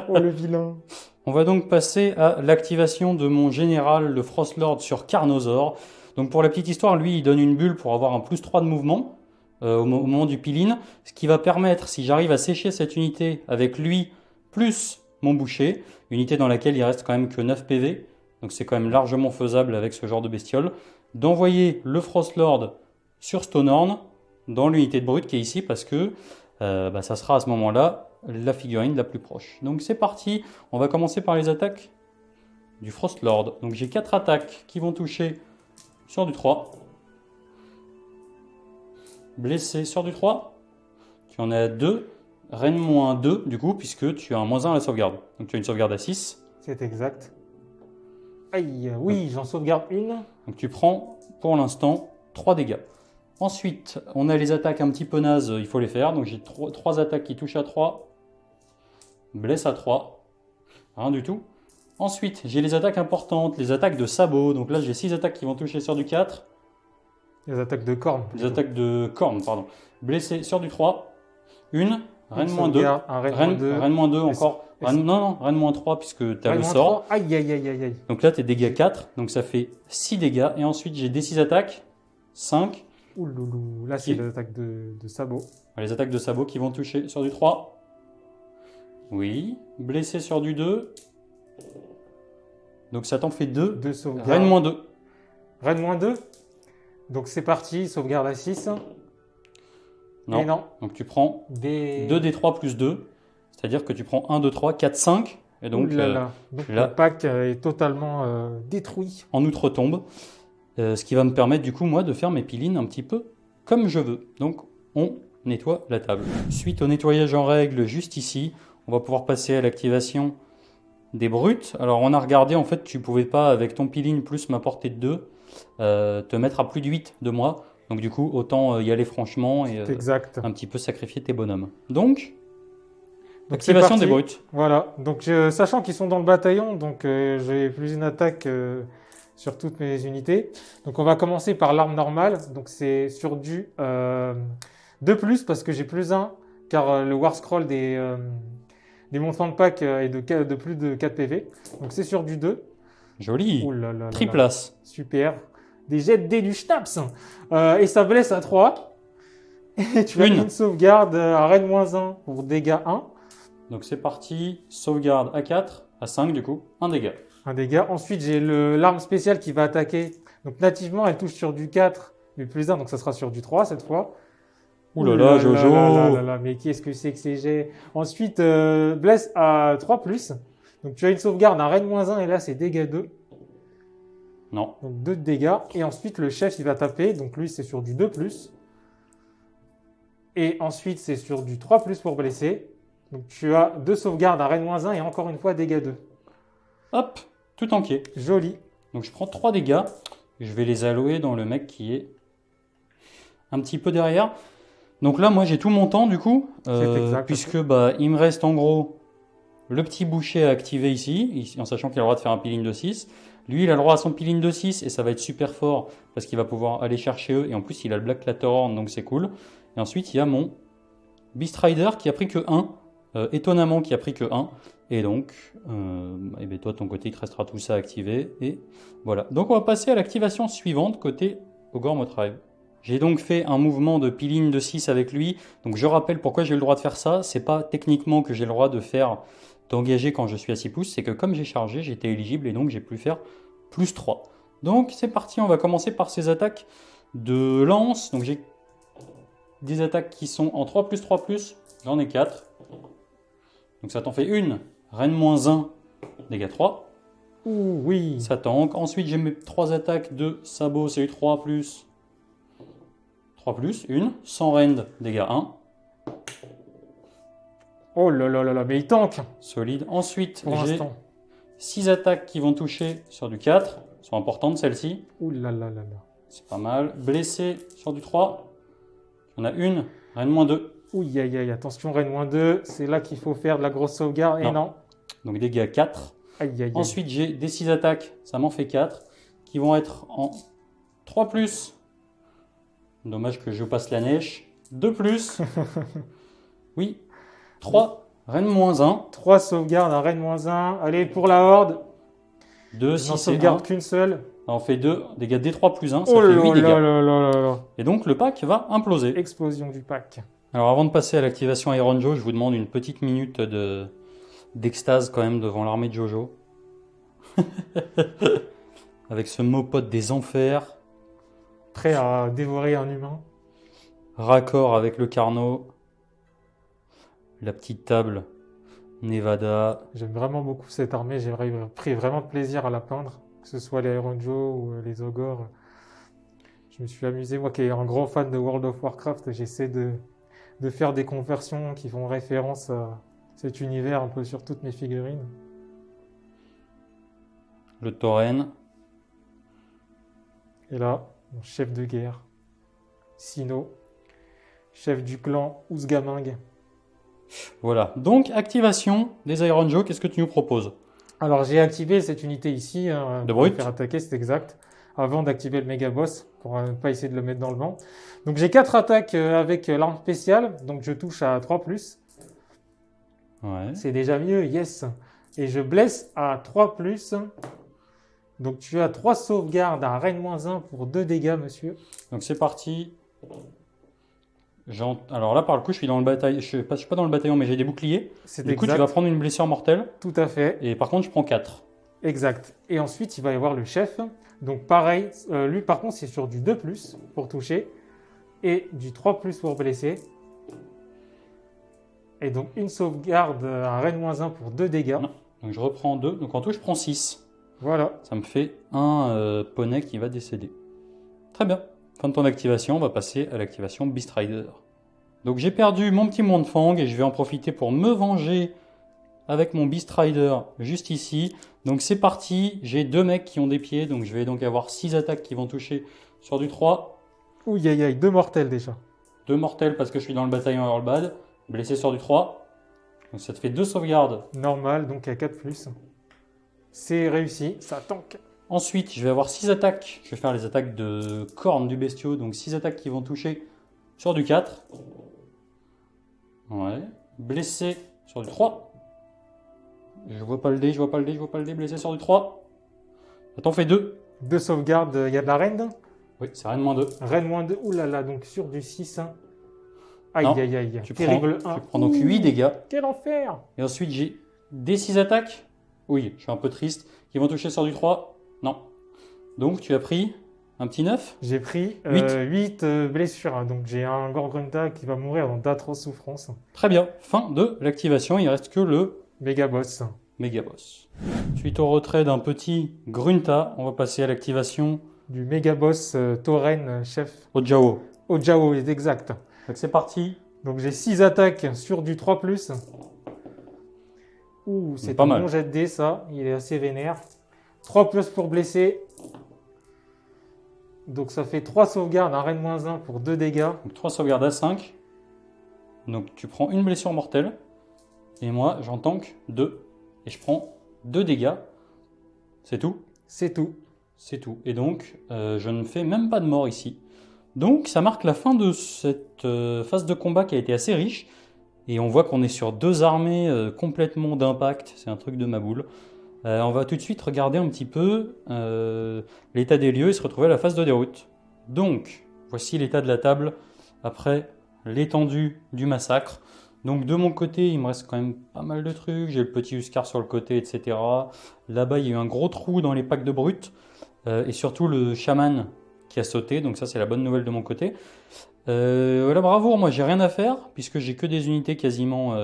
Speaker 2: Oh le vilain.
Speaker 1: On va donc passer à l'activation de mon général, le Frostlord, sur Carnosaur. Donc pour la petite histoire, lui, il donne une bulle pour avoir un +3 de mouvement au moment du peel-in, ce qui va permettre, si j'arrive à sécher cette unité avec lui, plus mon boucher, unité dans laquelle il reste quand même que 9 PV, donc c'est quand même largement faisable avec ce genre de bestiole, d'envoyer le Frostlord sur Stonehorn dans l'unité de brut qui est ici, parce que ça sera à ce moment-là la figurine la plus proche. Donc c'est parti, on va commencer par les attaques du Frostlord. Donc j'ai 4 attaques qui vont toucher sur du 3. Blessé sur du 3. Tu en as 2. Reine -2 du coup, puisque tu as un -1 à la sauvegarde. Donc tu as une sauvegarde à 6.
Speaker 2: C'est exact. Aïe, oui, j'en sauvegarde une.
Speaker 1: Donc tu prends pour l'instant 3 dégâts. Ensuite, on a les attaques un petit peu nazes, il faut les faire. Donc j'ai 3 attaques qui touchent à 3. Blesse à 3. Rien du tout. Ensuite, j'ai les attaques importantes, les attaques de sabot. Donc là, j'ai 6 attaques qui vont toucher sur du 4.
Speaker 2: Les attaques de cornes.
Speaker 1: Les attaques de cornes, pardon. Blessé sur du 3. Une. Reine
Speaker 2: Une
Speaker 1: -2.
Speaker 2: sauvegarde, un reine -2.
Speaker 1: Reine -2 encore.
Speaker 2: et
Speaker 1: Non, reine -3 puisque tu as
Speaker 2: Reine
Speaker 1: le
Speaker 2: -3.
Speaker 1: sort.
Speaker 2: Aïe, aïe, aïe, aïe, aïe.
Speaker 1: Donc là, tu es dégâts 4. Donc ça fait 6 dégâts. Et ensuite, j'ai des 6 attaques. 5.
Speaker 2: Ouh loulou. Là, c'est les attaques de sabot.
Speaker 1: Les attaques de sabot qui vont toucher sur du 3. Oui. Blessé sur du 2. Donc ça t'en fait 2.
Speaker 2: 2 sauvegardes.
Speaker 1: Reine moins 2.
Speaker 2: Reine moins 2. Donc c'est parti, sauvegarde à 6.
Speaker 1: Non.
Speaker 2: Et non.
Speaker 1: Donc tu prends 2d3 plus 2. C'est-à-dire que tu prends 1, 2, 3, 4, 5. Et donc,
Speaker 2: Ouh là là. Donc
Speaker 1: là,
Speaker 2: le pack est totalement détruit.
Speaker 1: En outre-tombe. Ce qui va me permettre du coup moi de faire mes pilines un petit peu comme je veux. Donc on nettoie la table. Suite au nettoyage en règle juste ici, on va pouvoir passer à l'activation des brutes. Alors on a regardé, en fait tu pouvais pas avec ton piline plus ma portée de 2 te mettre à plus de 8 de moi. Donc du coup autant y aller franchement et
Speaker 2: Exact.
Speaker 1: un petit peu sacrifier tes bonhommes. Donc
Speaker 2: c'est
Speaker 1: activation
Speaker 2: parti.
Speaker 1: des brutes.
Speaker 2: Voilà. Donc sachant qu'ils sont dans le bataillon, donc j'ai plus une attaque sur toutes mes unités. Donc on va commencer par l'arme normale. Donc c'est sur du 2+, parce que j'ai plus 1, car le War Scroll des montants de pack est de plus de 4 PV. Donc c'est sur du 2.
Speaker 1: Joli.
Speaker 2: Ouh là là là là.
Speaker 1: Triplace.
Speaker 2: Super. Des jets de dés du Schnaps. Et ça blesse à 3. Et tu as une sauvegarde à Reine -1 pour dégâts 1.
Speaker 1: Donc c'est parti. Sauvegarde à 4, à 5 du coup, 1 dégât.
Speaker 2: Un dégât. Ensuite, j'ai l'arme spéciale qui va attaquer. Donc nativement, elle touche sur du 4, mais plus 1, donc ça sera sur du 3 cette fois.
Speaker 1: Ouh là là, Jojo.
Speaker 2: Mais qu'est-ce que c'est que ces jets? Ensuite, blesse à 3+. Donc tu as une sauvegarde à Reine -1 et là c'est dégâts 2.
Speaker 1: Non.
Speaker 2: Donc 2 de dégâts. Et ensuite le chef il va taper. Donc lui c'est sur du 2+. Et ensuite c'est sur du 3+ pour blesser. Donc tu as 2 sauvegardes à Reine -1 et encore une fois dégâts 2.
Speaker 1: Hop, tout entier.
Speaker 2: Joli.
Speaker 1: Donc je prends 3 dégâts. Je vais les allouer dans le mec qui est un petit peu derrière. Donc là moi j'ai tout mon temps du coup.
Speaker 2: C'est exact.
Speaker 1: Puisque il me reste en gros le petit boucher à activer ici, en sachant qu'il a le droit de faire un piline de 6. Lui, il a le droit à son piline de 6 et ça va être super fort parce qu'il va pouvoir aller chercher eux. Et en plus, il a le Black Clatorn, donc c'est cool. Et ensuite, il y a mon Beast Rider qui a pris que 1. Étonnamment, qui a pris que 1. Et donc, toi, de ton côté, il te restera tout ça à activer. Et voilà. Donc, on va passer à l'activation suivante côté Ogor Motrive. J'ai donc fait un mouvement de piline de 6 avec lui. Donc, je rappelle pourquoi j'ai le droit de faire ça. C'est pas techniquement que j'ai le droit de faire d'engager quand je suis à 6 pouces, c'est que comme j'ai chargé, j'étais éligible et donc j'ai pu faire plus 3. Donc c'est parti, on va commencer par ces attaques de lance. Donc j'ai des attaques qui sont en 3+3+, j'en ai 4. Donc ça t'en fait une, Reine -1, dégâts 3.
Speaker 2: Ouh, oui.
Speaker 1: Ça tank. Ensuite j'ai mes 3 attaques de sabot, c'est 3+, une, sans rend, dégâts 1.
Speaker 2: Oh là là là là, mais il tank.
Speaker 1: Solide. Ensuite,
Speaker 2: pour
Speaker 1: j'ai
Speaker 2: l'instant.
Speaker 1: 6 attaques qui vont toucher sur du 4. Sont importantes celles-ci.
Speaker 2: Ouh là là là là.
Speaker 1: C'est pas mal. Blessé sur du 3. On a une. Reine -2.
Speaker 2: Ouh aïe aïe, attention, Reine -2. C'est là qu'il faut faire de la grosse sauvegarde. Et non.
Speaker 1: Donc dégâts 4.
Speaker 2: Aïe aïe aïe.
Speaker 1: Ensuite, j'ai des 6 attaques. Ça m'en fait 4. Qui vont être en 3+. Dommage que je passe la neige. 2+. Oui. 3, Reine -1.
Speaker 2: 3 sauvegardes à Reine -1. Allez, pour la Horde.
Speaker 1: 2,
Speaker 2: Je n'en
Speaker 1: 6 et 1.
Speaker 2: sauvegarde qu'une seule.
Speaker 1: On fait 2, dégâts D3+1, ça
Speaker 2: Oh
Speaker 1: fait 8
Speaker 2: là
Speaker 1: dégâts.
Speaker 2: là là là là là.
Speaker 1: Et donc le pack va imploser.
Speaker 2: Explosion du pack.
Speaker 1: Alors avant de passer à l'activation Iron Joe, je vous demande une petite minute d'extase quand même devant l'armée de Jojo. Avec ce Mopod des enfers.
Speaker 2: Prêt à dévorer un humain.
Speaker 1: Raccord avec le Carnot. La petite table Nevada.
Speaker 2: J'aime vraiment beaucoup cette armée. J'ai pris vraiment de plaisir à la peindre. Que ce soit les Iron Joe ou les Ogres. Je me suis amusé. Moi qui est un grand fan de World of Warcraft, j'essaie de faire des conversions qui font référence à cet univers un peu sur toutes mes figurines.
Speaker 1: Le Tauren.
Speaker 2: Et là, mon chef de guerre, Sino, chef du clan Ouzgaming.
Speaker 1: Voilà. Donc activation des Iron Joe, qu'est-ce que tu nous proposes?
Speaker 2: Alors j'ai activé cette unité ici,
Speaker 1: De
Speaker 2: pour
Speaker 1: brut.
Speaker 2: faire attaquer, c'est exact, avant d'activer le méga boss, pour ne pas essayer de le mettre dans le vent. Donc j'ai 4 attaques avec l'arme spéciale, donc je touche à 3+.
Speaker 1: Ouais.
Speaker 2: C'est déjà mieux, yes. Et je blesse à 3+. Donc tu as 3 sauvegardes à Reine -1 pour 2 dégâts, monsieur.
Speaker 1: Donc c'est parti. Alors là, par le coup, je suis dans le bataillon. Je suis pas dans le bataillon, mais j'ai des boucliers.
Speaker 2: C'est
Speaker 1: Du coup,
Speaker 2: exact.
Speaker 1: tu vas prendre une blessure mortelle.
Speaker 2: Tout à fait.
Speaker 1: Et par contre, je prends 4.
Speaker 2: Exact. Et ensuite, il va y avoir le chef. Donc pareil, lui par contre, c'est sur du 2+, pour toucher. Et du 3+, pour blesser. Et donc une sauvegarde, un raid -1 pour 2 dégâts.
Speaker 1: Non. Donc je reprends 2. Donc en tout, je prends 6.
Speaker 2: Voilà.
Speaker 1: Ça me fait un poney qui va décéder. Très bien. Fin de ton activation, on va passer à l'activation Beast Rider. Donc j'ai perdu mon petit Montfang et je vais en profiter pour me venger avec mon Beast Rider juste ici. Donc c'est parti, j'ai 2 mecs qui ont des pieds, donc je vais donc avoir 6 attaques qui vont toucher sur du 3.
Speaker 2: Ouh, aïe, aïe, 2 mortels déjà.
Speaker 1: 2 mortels parce que je suis dans le bataillon Earlbad. Blessé sur du 3. Donc ça te fait 2 sauvegardes.
Speaker 2: Normal, donc à 4+. C'est réussi, ça tank.
Speaker 1: Ensuite, je vais avoir 6 attaques. Je vais faire les attaques de cornes du bestiau. Donc 6 attaques qui vont toucher sur du 4. Ouais. Blessé sur du 3. Je vois pas le dé, je vois pas le dé, je vois pas le dé. Blessé sur du 3. Ça t'en fait 2.
Speaker 2: 2 sauvegardes, il y a de la reine.
Speaker 1: Oui, c'est rien de moins 2.
Speaker 2: Reine -2, oulala, donc sur du 6. Aïe,
Speaker 1: Non,
Speaker 2: aïe, aïe.
Speaker 1: Tu
Speaker 2: Terrible
Speaker 1: prends donc 8 dégâts.
Speaker 2: Quel enfer!
Speaker 1: Et ensuite, j'ai des 6 attaques. Oui, je suis un peu triste. Qui vont toucher sur du 3. Non. Donc, tu as pris un petit 9.
Speaker 2: J'ai pris 8 blessures, hein. Donc j'ai un Gorgrunta qui va mourir dans d'atroces souffrances.
Speaker 1: Très bien. Fin de l'activation. Il reste que le
Speaker 2: Méga boss.
Speaker 1: méga boss. Suite au retrait d'un petit Grunta, on va passer à l'activation
Speaker 2: Du méga boss Tauren, chef
Speaker 1: Ojao.
Speaker 2: Ojao, est exact.
Speaker 1: Donc c'est parti.
Speaker 2: Donc j'ai 6 attaques sur du 3+. Ouh, c'est
Speaker 1: pas
Speaker 2: un
Speaker 1: mal.
Speaker 2: bon jet de dés, ça. Il est assez vénère. 3+ pour blesser. Donc ça fait 3 sauvegardes, un raid -1 pour 2 dégâts.
Speaker 1: Donc 3 sauvegardes à 5. Donc tu prends une blessure mortelle. Et moi, j'en tank 2. Et je prends 2 dégâts. C'est tout.
Speaker 2: C'est tout.
Speaker 1: C'est tout. Et donc, je ne fais même pas de mort ici. Donc, ça marque la fin de cette phase de combat qui a été assez riche. Et on voit qu'on est sur 2 armées complètement d'impact. C'est un truc de ma boule. On va tout de suite regarder un petit peu l'état des lieux et se retrouver à la phase de déroute. Donc, voici l'état de la table après l'étendue du massacre. Donc de mon côté, il me reste quand même pas mal de trucs. J'ai le petit Huskar sur le côté, etc. Là-bas, il y a eu un gros trou dans les packs de brut. Et surtout le chaman qui a sauté. Donc ça, c'est la bonne nouvelle de mon côté. La bravoure, moi, j'ai rien à faire puisque j'ai que des unités quasiment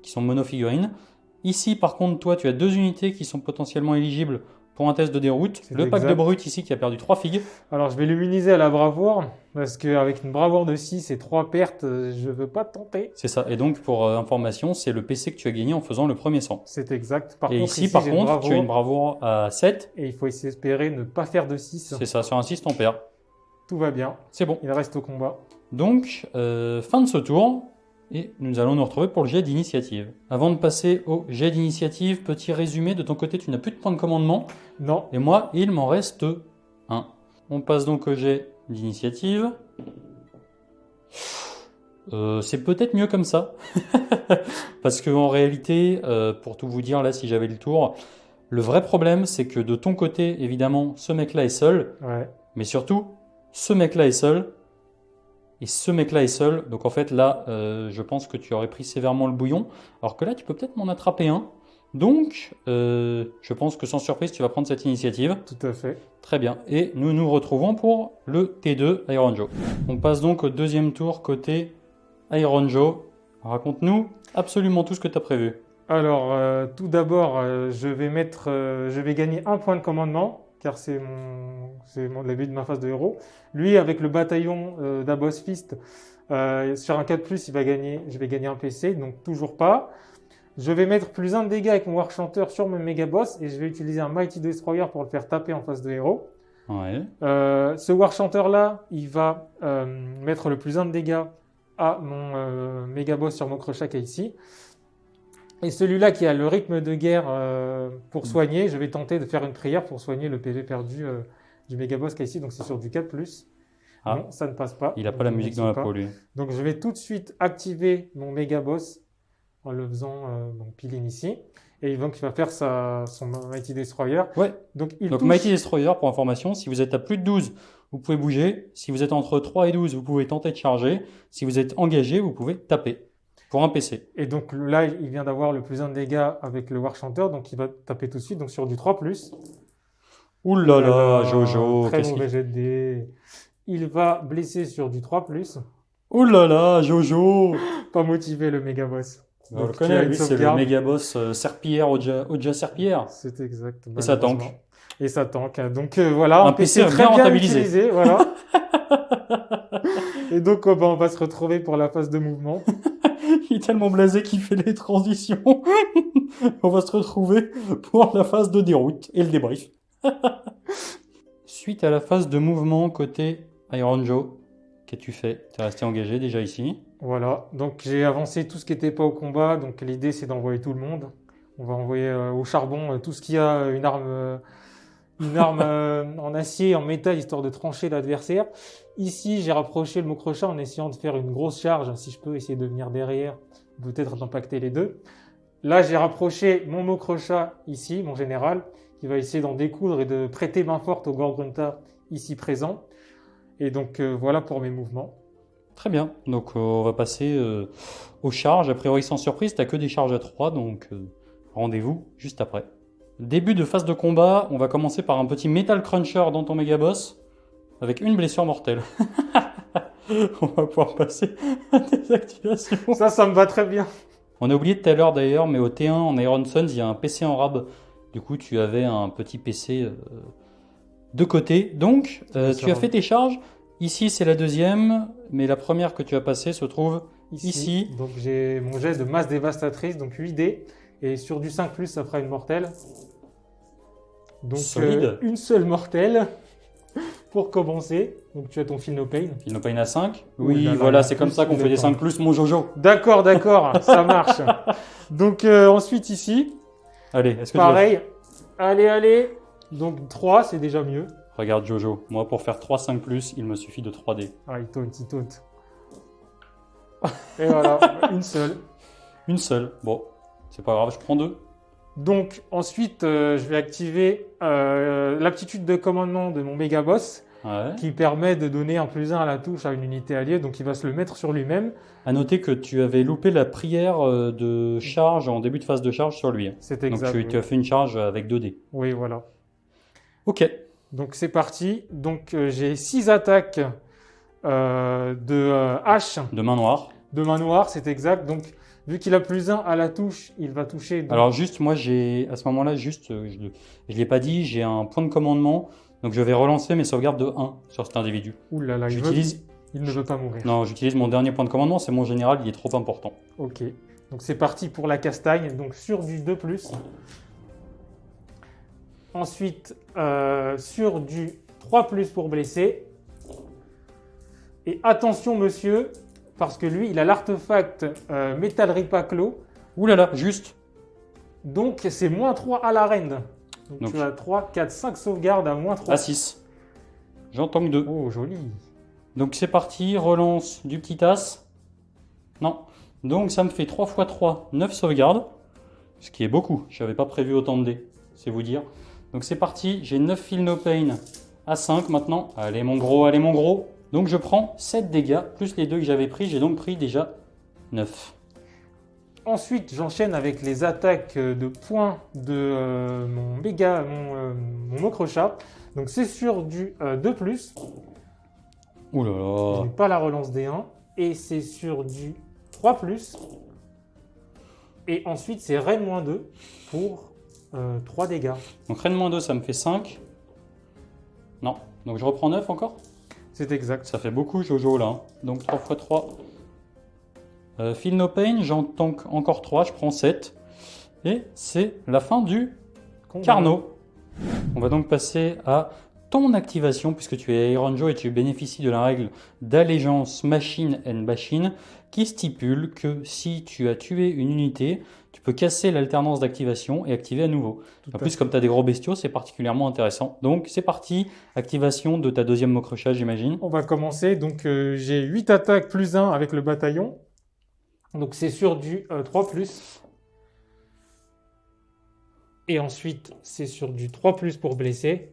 Speaker 1: qui sont monofigurines. Ici, par contre, toi, tu as 2 unités qui sont potentiellement éligibles pour un test de déroute.
Speaker 2: C'est
Speaker 1: Le pack
Speaker 2: exact.
Speaker 1: de brut ici qui a perdu 3 figues.
Speaker 2: Alors je vais l'immuniser à la bravoure. Parce qu'avec une bravoure de 6 et 3 pertes, je veux pas tenter.
Speaker 1: C'est ça. Et donc, pour information, c'est le PC que tu as gagné en faisant le premier sang.
Speaker 2: C'est exact. Par
Speaker 1: Et
Speaker 2: contre,
Speaker 1: ici, par
Speaker 2: j'ai une
Speaker 1: contre, tu as une
Speaker 2: bravoure.
Speaker 1: bravoure à 7.
Speaker 2: Et il faut espérer ne pas faire de 6.
Speaker 1: C'est ça, sur un 6, t'en perds.
Speaker 2: Tout va bien.
Speaker 1: C'est bon.
Speaker 2: Il reste au combat.
Speaker 1: Donc, fin de ce tour. Et nous allons nous retrouver pour le jet d'initiative. Avant de passer au jet d'initiative, petit résumé. De ton côté, tu n'as plus de points de commandement.
Speaker 2: Non.
Speaker 1: Et moi, il m'en reste 1. On passe donc au jet d'initiative. C'est peut-être mieux comme ça. Parce qu'en réalité, pour tout vous dire, là, si j'avais le tour, le vrai problème, c'est que de ton côté, évidemment, ce mec-là est seul.
Speaker 2: Ouais.
Speaker 1: Mais surtout, ce mec-là est seul. Et ce mec-là est seul. Donc en fait, là, je pense que tu aurais pris sévèrement le bouillon. Alors que là, tu peux peut-être m'en attraper un. Donc, je pense que sans surprise, tu vas prendre cette initiative.
Speaker 2: Tout à fait.
Speaker 1: Très bien. Et nous nous retrouvons pour le T2 Iron Joe. On passe donc au deuxième tour côté Iron Joe. Raconte-nous absolument tout ce que tu as prévu.
Speaker 2: Alors, tout d'abord, je vais gagner 1 point de commandement, car c'est le début de ma phase de héros. Lui, avec le bataillon d'Abos Fist, sur un 4+, je vais gagner un PC, donc toujours pas. Je vais mettre +1 de dégâts avec mon Warchanter sur mon méga boss, et je vais utiliser un Mighty Destroyer pour le faire taper en phase de héros.
Speaker 1: Ouais.
Speaker 2: Ce Warchanter-là, il va mettre le +1 de dégâts à mon méga boss sur mon crochet qui est ici. Et celui-là qui a le rythme de guerre pour soigner, je vais tenter de faire une prière pour soigner le PV perdu du méga boss qui est ici. Donc c'est sur du 4+.
Speaker 1: Ah.
Speaker 2: Non, ça ne passe pas.
Speaker 1: Il n'a pas la musique dans la peau, lui.
Speaker 2: Donc je vais tout de suite activer mon méga boss en le faisant donc piling ici. Et donc il va faire son Mighty Destroyer.
Speaker 1: Ouais.
Speaker 2: Donc
Speaker 1: Donc Mighty Destroyer, pour information, si vous êtes à plus de 12, vous pouvez bouger. Si vous êtes entre 3 et 12, vous pouvez tenter de charger. Si vous êtes engagé, vous pouvez taper. pour un PC.
Speaker 2: Et donc là, il vient d'avoir le plus 1 de dégâts avec le War Chanter, donc il va taper tout de suite, donc sur du 3+.
Speaker 1: Ouh là là, Jojo,
Speaker 2: très
Speaker 1: qu'est-ce
Speaker 2: mauvais
Speaker 1: qu'il...
Speaker 2: jet de dés. Il va blesser sur du 3+.
Speaker 1: Ouh là là, Jojo!
Speaker 2: Pas motivé le méga boss.
Speaker 1: On le
Speaker 2: Donc, tu
Speaker 1: connaît,
Speaker 2: as une
Speaker 1: lui, c'est le
Speaker 2: sauvegarde.
Speaker 1: méga boss serpillère, Oja serpillère.
Speaker 2: C'est exact.
Speaker 1: Et ça tank.
Speaker 2: malheureusement. Et ça tank. Donc voilà,
Speaker 1: Un
Speaker 2: un PC
Speaker 1: PC
Speaker 2: très
Speaker 1: bien
Speaker 2: bien
Speaker 1: rentabilisé.
Speaker 2: utilisé, voilà. Et donc on va se retrouver pour la phase de mouvement.
Speaker 1: Il est tellement blasé qu'il fait les transitions. On va se retrouver pour la phase de déroute et le débrief. Suite à la phase de mouvement côté Iron Joe, qu'as-tu fait? T'es resté engagé déjà ici.
Speaker 2: Voilà, donc j'ai avancé tout ce qui n'était pas au combat. Donc l'idée c'est d'envoyer tout le monde. On va envoyer au charbon tout ce qui a une arme en acier, en métal, histoire de trancher l'adversaire. Ici, j'ai rapproché le Mokrocha en essayant de faire une grosse charge, si je peux essayer de venir derrière, peut-être d'impacter les deux. Là, j'ai rapproché mon Mokrocha ici, mon général, qui va essayer d'en découdre et de prêter main forte au Gorgrunta ici présent. Et donc voilà pour mes mouvements.
Speaker 1: Très bien, donc on va passer aux charges. A priori sans surprise, t'as que des charges à 3, donc rendez-vous juste après. Début de phase de combat, on va commencer par un petit Metal Cruncher dans ton méga boss, avec une blessure mortelle. On va pouvoir passer à des activations.
Speaker 2: Ça me va très bien.
Speaker 1: On a oublié tout à l'heure d'ailleurs, mais au T1 en Iron Suns, il y a un PC en rab. Du coup, tu avais un petit PC de côté. Donc, tu as fait tes charges. Ici, c'est la deuxième, mais la première que tu as passée se trouve ici.
Speaker 2: Donc j'ai mon jet de masse dévastatrice, donc 8 dés. Et sur du 5+, ça fera une mortelle. Donc
Speaker 1: Solide.
Speaker 2: une seule mortelle pour commencer. Donc tu as ton Feel No Pain.
Speaker 1: Feel No Pain à 5.
Speaker 2: Ouh
Speaker 1: Oui,
Speaker 2: là là,
Speaker 1: voilà,
Speaker 2: en
Speaker 1: c'est
Speaker 2: plus,
Speaker 1: comme ça qu'on
Speaker 2: il
Speaker 1: fait
Speaker 2: est
Speaker 1: des
Speaker 2: temps.
Speaker 1: 5+, mon Jojo.
Speaker 2: D'accord, ça marche. Donc ensuite ici,
Speaker 1: Allez, est-ce que
Speaker 2: pareil. Allez. Donc 3, c'est déjà mieux.
Speaker 1: Regarde Jojo, moi pour faire 3 5+, il me suffit de 3D.
Speaker 2: Ah, il taunt. Et voilà, une seule.
Speaker 1: Une seule, bon, c'est pas grave, je prends 2.
Speaker 2: Donc ensuite, je vais activer l'aptitude de commandement de mon méga boss
Speaker 1: Ouais.
Speaker 2: qui permet de donner un +1 à la touche à une unité alliée. Donc il va se le mettre sur lui-même.
Speaker 1: À noter que tu avais loupé la prière de charge en début de phase de charge sur lui.
Speaker 2: C'est
Speaker 1: Donc
Speaker 2: exact.
Speaker 1: tu as fait une charge avec 2D.
Speaker 2: Oui, voilà.
Speaker 1: Ok.
Speaker 2: Donc c'est parti. Donc j'ai 6 attaques de hache
Speaker 1: De main noire.
Speaker 2: de main noire, c'est exact. Donc vu qu'il a +1 à la touche, il va toucher. Donc,
Speaker 1: Alors juste, moi j'ai, à ce moment-là, juste, je ne l'ai pas dit, j'ai un point de commandement. Donc je vais relancer mes sauvegardes de 1 sur cet individu.
Speaker 2: ouh là là, il ne veut pas mourir.
Speaker 1: Non, j'utilise mon dernier point de commandement, c'est mon général, il est trop important.
Speaker 2: Ok. Donc c'est parti pour la castagne. Donc sur du 2+. Ensuite, sur du 3+ pour blesser. Et attention, monsieur, parce que lui, il a l'artefact Metal Ripaclo.
Speaker 1: Ouh là là, juste.
Speaker 2: Donc, c'est -3 à l'arène. Donc, tu as 3, 4, 5 sauvegardes à -3.
Speaker 1: À 6. J'en tank 2.
Speaker 2: Oh, joli.
Speaker 1: Donc c'est parti, relance du petit as. Non. Donc ça me fait 3 x 3, 9 sauvegardes. Ce qui est beaucoup. Je n'avais pas prévu autant de dés. C'est vous dire. Donc c'est parti, j'ai 9 Feel No Pain à 5 maintenant. Allez mon gros. Donc je prends 7 dégâts, plus les 2 que j'avais pris. J'ai donc pris déjà 9.
Speaker 2: Ensuite, j'enchaîne avec les attaques de points de mon Mokrocha. Donc c'est sur du 2+.
Speaker 1: Ouh là là.
Speaker 2: Donc, pas la relance des 1. Et c'est sur du 3+. Et ensuite, c'est Reine -2 pour 3 dégâts.
Speaker 1: Donc Reine -2, ça me fait 5. Non. Donc je reprends 9 encore.
Speaker 2: C'est exact.
Speaker 1: Ça fait beaucoup Jojo là. Hein. Donc 3 x 3. Feel No Pain, j'en tank encore 3, je prends 7. Et c'est la fin du Carnot. On va donc passer à ton activation, puisque tu es Iron Joe et tu bénéficies de la règle d'allégeance Machine and Machine, qui stipule que si tu as tué une unité, tu peux casser l'alternance d'activation et activer à nouveau. En plus, comme tu as des gros bestiaux, c'est particulièrement intéressant. Donc c'est parti, activation de ta deuxième Mokrocha, j'imagine.
Speaker 2: On va commencer. Donc j'ai 8 attaques +1 avec le bataillon. Donc c'est sur du 3+. Et ensuite, c'est sur du 3+ pour blesser.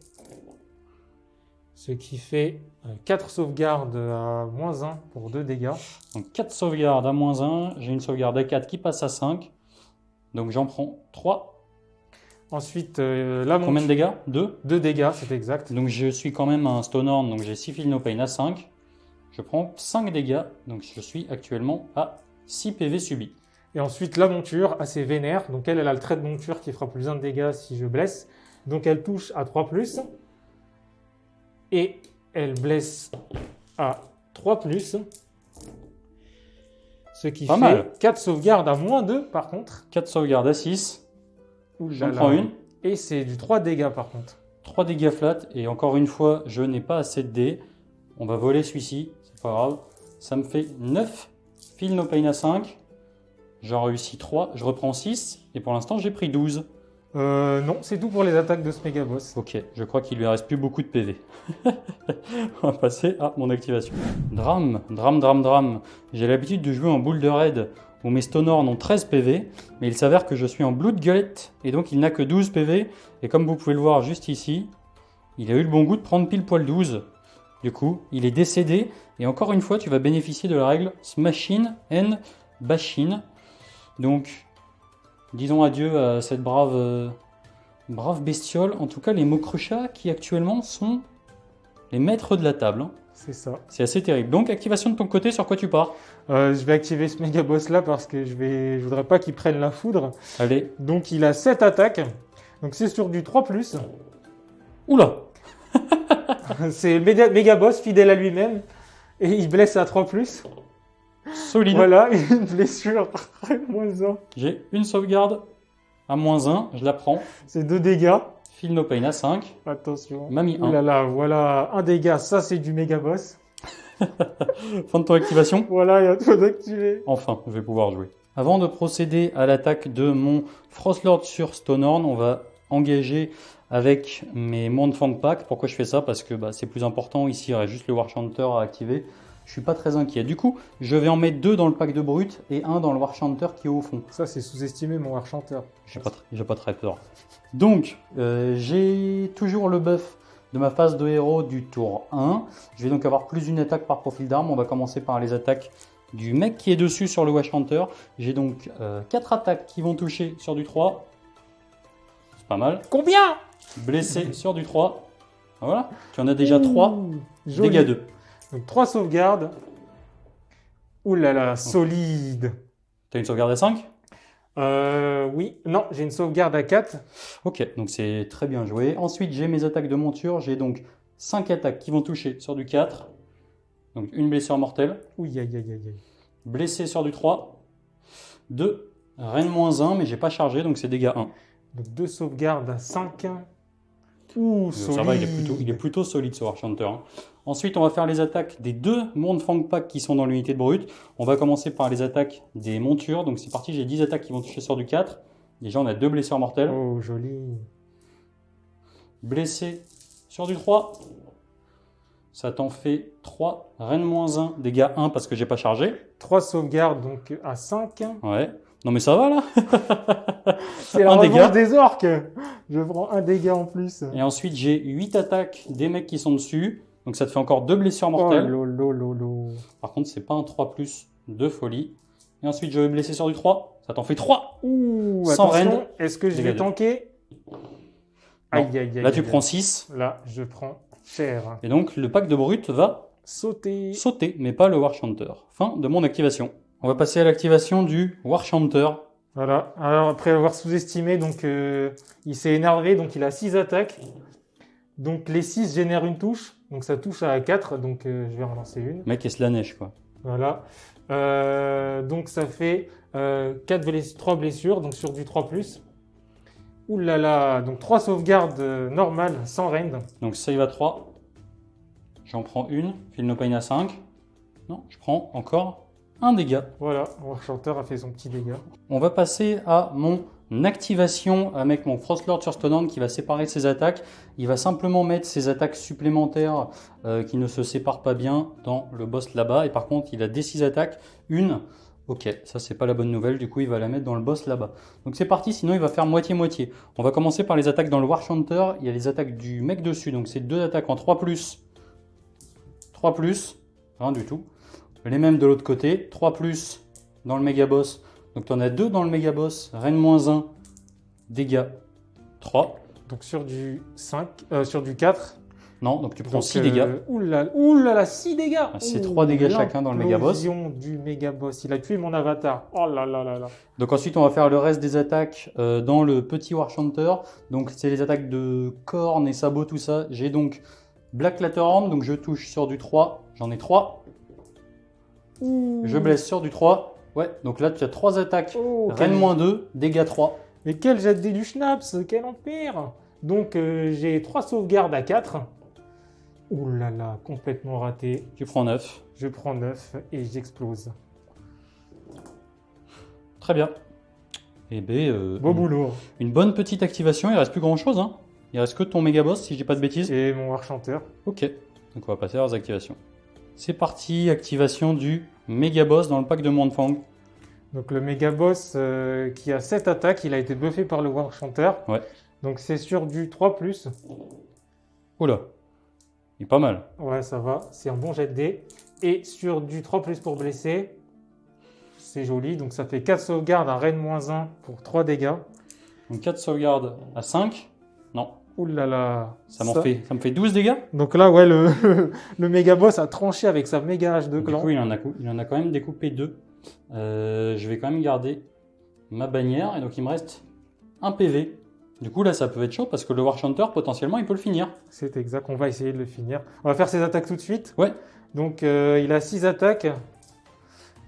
Speaker 2: Ce qui fait 4 sauvegardes à -1 pour 2 dégâts.
Speaker 1: Donc 4 sauvegardes à -1. J'ai une sauvegarde à 4 qui passe à 5. Donc j'en prends 3.
Speaker 2: Ensuite, la
Speaker 1: Combien de dégâts? 2.
Speaker 2: 2 dégâts, c'est exact.
Speaker 1: Donc je suis quand même un Stonehorn, donc j'ai 6 Feel No Pain à 5. Je prends 5 dégâts, donc je suis actuellement à 6 PV subis.
Speaker 2: Et ensuite, la monture, assez vénère. Donc elle a le trait de monture qui fera plus 1 de dégâts si je blesse. Donc elle touche à 3+. Et elle blesse à 3+. Ce qui
Speaker 1: Pas
Speaker 2: fait
Speaker 1: mal.
Speaker 2: 4 sauvegardes à -2 par contre.
Speaker 1: 4 sauvegardes à 6.
Speaker 2: Ouh là
Speaker 1: J'en
Speaker 2: là.
Speaker 1: prends une.
Speaker 2: Et c'est du 3 dégâts par contre.
Speaker 1: 3 dégâts flat. Et encore une fois, je n'ai pas assez de dés. On va voler celui-ci. C'est pas grave. Ça me fait 9 Feel No Pain à 5. J'en réussis 3. Je reprends 6. Et pour l'instant, j'ai pris 12.
Speaker 2: Non, c'est tout pour les attaques de ce méga boss.
Speaker 1: Ok, je crois qu'il lui reste plus beaucoup de PV. On va passer à mon activation. Drame, drame, drame, drame. J'ai l'habitude de jouer en boule de raid où mes Stonehorn ont 13 PV, mais il s'avère que je suis en Blood Gullet et donc il n'a que 12 PV. Et comme vous pouvez le voir juste ici, il a eu le bon goût de prendre pile poil 12. Du coup, il est décédé et encore une fois, tu vas bénéficier de la règle Smashin and Bashin. Donc, disons adieu à cette brave bestiole. En tout cas, les Mokrucha qui actuellement sont les maîtres de la table. Hein.
Speaker 2: C'est ça.
Speaker 1: C'est assez terrible. Donc, activation de ton côté, sur quoi tu pars?
Speaker 2: Je vais activer ce méga boss là parce que je voudrais pas qu'il prenne la foudre.
Speaker 1: Allez.
Speaker 2: Donc il a 7 attaques. Donc c'est sur du 3+.
Speaker 1: Oula!
Speaker 2: C'est le méga boss fidèle à lui-même. Et il blesse à 3+.
Speaker 1: Solide.
Speaker 2: Voilà, une blessure. -1.
Speaker 1: J'ai une sauvegarde à -1. Je la prends.
Speaker 2: C'est 2 dégâts.
Speaker 1: Feel No Pain à 5.
Speaker 2: Attention.
Speaker 1: M'a mis
Speaker 2: Ouh
Speaker 1: 1.
Speaker 2: là là, voilà, 1 dégât. Ça c'est du méga boss.
Speaker 1: Fin de ton activation.
Speaker 2: Voilà, il y a tout d'activé.
Speaker 1: Enfin, je vais pouvoir jouer. Avant de procéder à l'attaque de mon Frostlord sur Stonehorn, on va engager avec mes Mournfang Pack. Pourquoi je fais ça? Parce que c'est plus important. Ici, il y aurait juste le Warchanter à activer. Je suis pas très inquiet. Du coup, je vais en mettre 2 dans le pack de brut et 1 dans le Warchanter qui est au fond.
Speaker 2: Ça c'est sous-estimé mon Warchanter.
Speaker 1: J'ai pas très peur. Donc, j'ai toujours le buff de ma phase de héros du tour 1. Je vais donc avoir plus une attaque par profil d'arme. On va commencer par les attaques du mec qui est dessus sur le Warchanter. J'ai donc 4 attaques qui vont toucher sur du 3. C'est pas mal.
Speaker 2: Combien?
Speaker 1: Blessé sur du 3. Voilà, tu en as déjà 3.
Speaker 2: Joli.
Speaker 1: Dégâts 2.
Speaker 2: Donc 3 sauvegardes. Ouh là là, solide.
Speaker 1: T'as une sauvegarde à 5?
Speaker 2: Oui, non, j'ai une sauvegarde à 4.
Speaker 1: Ok, donc c'est très bien joué. Ensuite, j'ai mes attaques de monture. J'ai donc 5 attaques qui vont toucher sur du 4. Donc une blessure mortelle.
Speaker 2: Ouh, aïe, aïe, aïe, aïe.
Speaker 1: Blessé sur du 3. 2. Reine -1, mais j'ai pas chargé, donc c'est dégâts 1.
Speaker 2: Donc 2 sauvegardes à 5. Ouh, solide.
Speaker 1: Ça va, il est plutôt solide ce Warchanter. Hein. Ensuite, on va faire les attaques des 2 Mournfang Pack qui sont dans l'unité de brut. On va commencer par les attaques des montures. Donc c'est parti, j'ai 10 attaques qui vont toucher sur du 4. Déjà, on a 2 blessures mortelles.
Speaker 2: Oh, joli.
Speaker 1: Blessé sur du 3. Ça t'en fait 3. Reine -1, dégâts 1 parce que j'ai pas chargé.
Speaker 2: 3 sauvegardes donc à 5.
Speaker 1: Ouais. Non mais ça va là.
Speaker 2: C'est la
Speaker 1: Un dégât.
Speaker 2: revanche des orques. Je prends 1 dégât en plus.
Speaker 1: Et ensuite, j'ai 8 attaques des mecs qui sont dessus. Donc ça te fait encore 2 blessures
Speaker 2: Oh
Speaker 1: mortelles.
Speaker 2: lolo.
Speaker 1: Par contre, c'est pas un 3+ de folie. Et ensuite, je vais blesser sur du 3. Ça t'en fait 3.
Speaker 2: Ouh,
Speaker 1: Sans
Speaker 2: attention.
Speaker 1: rend.
Speaker 2: Est-ce que je
Speaker 1: Dégâts
Speaker 2: vais
Speaker 1: deux.
Speaker 2: tanker?
Speaker 1: Non.
Speaker 2: Aïe, aïe, aïe.
Speaker 1: Là, tu
Speaker 2: aïe,
Speaker 1: prends
Speaker 2: aïe.
Speaker 1: 6.
Speaker 2: Là, je prends cher.
Speaker 1: Et donc, le pack de brut va
Speaker 2: Sauter.
Speaker 1: sauter, mais pas le Warchanter. Fin de mon activation. On va passer à l'activation du Warchanter.
Speaker 2: Voilà. Alors, après avoir sous-estimé, donc il s'est énervé, donc il a 6 attaques. Donc les 6 génèrent une touche. Donc ça touche à 4, donc je vais en lancer une.
Speaker 1: Mec, et se la neige, quoi.
Speaker 2: Voilà. Donc ça fait 3 blessures, donc sur du 3+. Ouh là là, donc 3 sauvegardes normales, sans rend.
Speaker 1: Donc, save à 3. J'en prends une. Feel No Pain à 5. Non, je prends encore un dégât.
Speaker 2: Voilà, Warchanter a fait son petit dégât.
Speaker 1: On va passer à mon activation avec mon Frostlord sur Stonehorn qui va séparer ses attaques. Il va simplement mettre ses attaques supplémentaires qui ne se séparent pas bien dans le boss là-bas. Et par contre, il a des 6 attaques. Une, ok, ça c'est pas la bonne nouvelle. Du coup, il va la mettre dans le boss là-bas. Donc c'est parti, sinon il va faire moitié-moitié. On va commencer par les attaques dans le Warchanter. Il y a les attaques du mec dessus. Donc c'est 2 attaques en 3+. 3+, rien du tout. Les mêmes de l'autre côté, 3+, dans le méga boss. Donc tu en as 2 dans le méga boss, reine -1, dégâts 3.
Speaker 2: Donc sur du 5, sur du 4.
Speaker 1: Non, donc tu prends
Speaker 2: Donc,
Speaker 1: 6 dégâts.
Speaker 2: Oulala, 6 dégâts.
Speaker 1: C'est 3 dégâts chacun dans le méga boss.
Speaker 2: L'explosion du méga boss. Il a tué mon avatar. Oh là là là là.
Speaker 1: Donc ensuite, on va faire le reste des attaques dans le petit War Chanter. Donc c'est les attaques de cornes et sabots, tout ça. J'ai donc Black Clatterhorn, donc je touche sur du 3. J'en ai 3. Je blesse sur du 3. Ouais, donc là tu as 3 attaques. Reine -2, dégâts 3.
Speaker 2: Mais quel jet de dés du Schnaps, quel empire. Donc j'ai 3 sauvegardes à 4. Ouh là là, complètement raté.
Speaker 1: Tu prends 9.
Speaker 2: Je prends 9 et j'explose.
Speaker 1: Très bien. Eh ben,
Speaker 2: Beau boulot.
Speaker 1: Une bonne petite activation, il reste plus grand chose. Hein. Il reste que ton méga boss, si je dis pas de bêtises.
Speaker 2: Et mon War Chanter.
Speaker 1: Ok, donc on va passer à leurs activations. C'est parti, activation du méga boss dans le pack de Mournfang.
Speaker 2: Donc le méga boss qui a 7 attaques, il a été buffé par le War Chanter.
Speaker 1: Ouais.
Speaker 2: Donc c'est sur du 3+.
Speaker 1: Oula, il est pas mal.
Speaker 2: Ouais, ça va, c'est un bon jet de dés. Et sur du 3+ pour blesser, c'est joli. Donc ça fait 4 sauvegardes, un raid -1 pour 3 dégâts.
Speaker 1: Donc 4 sauvegardes à 5. Non.
Speaker 2: Ouh là là.
Speaker 1: Ça me fait 12 dégâts.
Speaker 2: Donc là, ouais, le méga boss a tranché avec sa méga hache de clan.
Speaker 1: Du coup, il en a quand même découpé 2. Je vais quand même garder ma bannière. Et donc il me reste un PV. Du coup, là, ça peut être chaud parce que le War Chanter, potentiellement, il peut le finir.
Speaker 2: C'est exact, on va essayer de le finir. On va faire ses attaques tout de suite.
Speaker 1: Ouais.
Speaker 2: Donc, il a 6 attaques.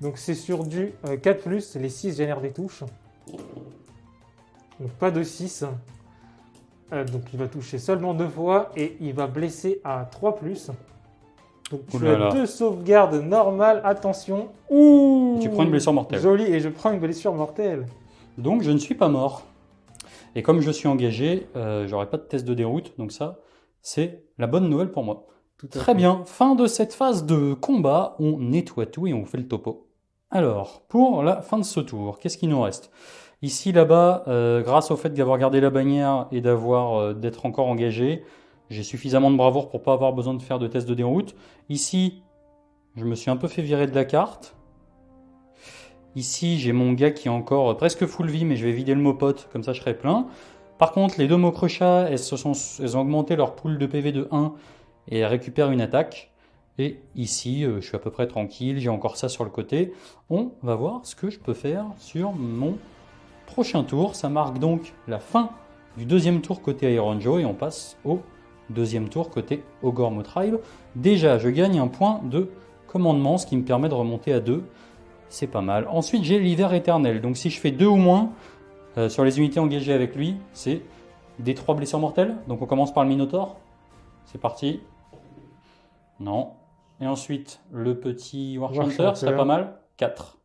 Speaker 2: Donc, c'est sur du 4+. Les 6 génèrent des touches. Donc, pas de 6. Donc, il va toucher seulement 2 fois. Et il va blesser à 3+. Donc, tu as 2 sauvegardes normales. Attention. Ouh!
Speaker 1: Et tu prends une blessure mortelle.
Speaker 2: Joli, et je prends une blessure mortelle.
Speaker 1: Donc, je ne suis pas mort. Et comme je suis engagé, j'aurai pas de test de déroute, donc ça, c'est la bonne nouvelle pour moi. Très bien, fin de cette phase de combat, on nettoie tout et on fait le topo. Alors, pour la fin de ce tour, qu'est-ce qu'il nous reste? Ici, là-bas, grâce au fait d'avoir gardé la bannière et d'être encore engagé, j'ai suffisamment de bravoure pour pas avoir besoin de faire de test de déroute. Ici, je me suis un peu fait virer de la carte. Ici, j'ai mon gars qui est encore presque full vie, mais je vais vider le mopote, comme ça je serai plein. Par contre, les 2 Mokrocha, elles ont augmenté leur pool de PV de 1 et elles récupèrent une attaque. Et ici, je suis à peu près tranquille, j'ai encore ça sur le côté. On va voir ce que je peux faire sur mon prochain tour. Ça marque donc la fin du 2e tour côté Iron Joe et on passe au 2e tour côté Ogormo Tribe. Déjà, je gagne un point de commandement, ce qui me permet de remonter à 2. C'est pas mal. Ensuite, j'ai l'hiver éternel. Donc, si je fais 2 ou moins sur les unités engagées avec lui, c'est des 3 blessures mortelles. Donc, on commence par le Minotaur. C'est parti. Non. Et ensuite, le petit War Chanter serait pas mal. 4.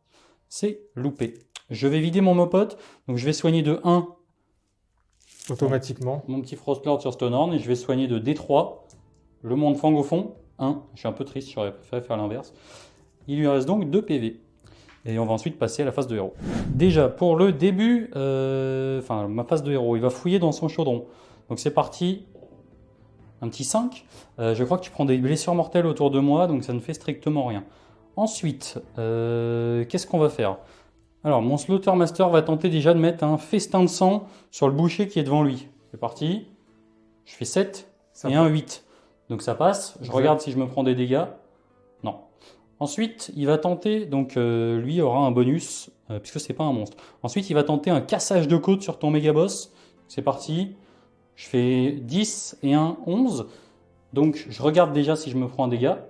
Speaker 1: C'est loupé. Je vais vider mon mopote. Donc, je vais soigner de 1.
Speaker 2: Automatiquement.
Speaker 1: Mon petit Frostlord sur Stonehorn. Et je vais soigner de D3. Le Mournfang au fond. 1. Je suis un peu triste. J'aurais préféré faire l'inverse. Il lui reste donc 2 PV. Et on va ensuite passer à la phase de héros. Déjà, pour le début, ma phase de héros, il va fouiller dans son chaudron. Donc c'est parti, un petit 5. Je crois que tu prends des blessures mortelles autour de moi, donc ça ne fait strictement rien. Ensuite, qu'est-ce qu'on va faire? Alors, mon Slaughtermaster va tenter déjà de mettre un festin de sang sur le boucher qui est devant lui. C'est parti. Je fais 7 et un 8. Donc ça passe. Je regarde si je me prends des dégâts. Non. Ensuite, il va tenter, donc lui aura un bonus, puisque c'est pas un monstre. Ensuite, il va tenter un cassage de côte sur ton méga boss. C'est parti. Je fais 10 et un 11. Donc, je regarde déjà si je me prends un dégât.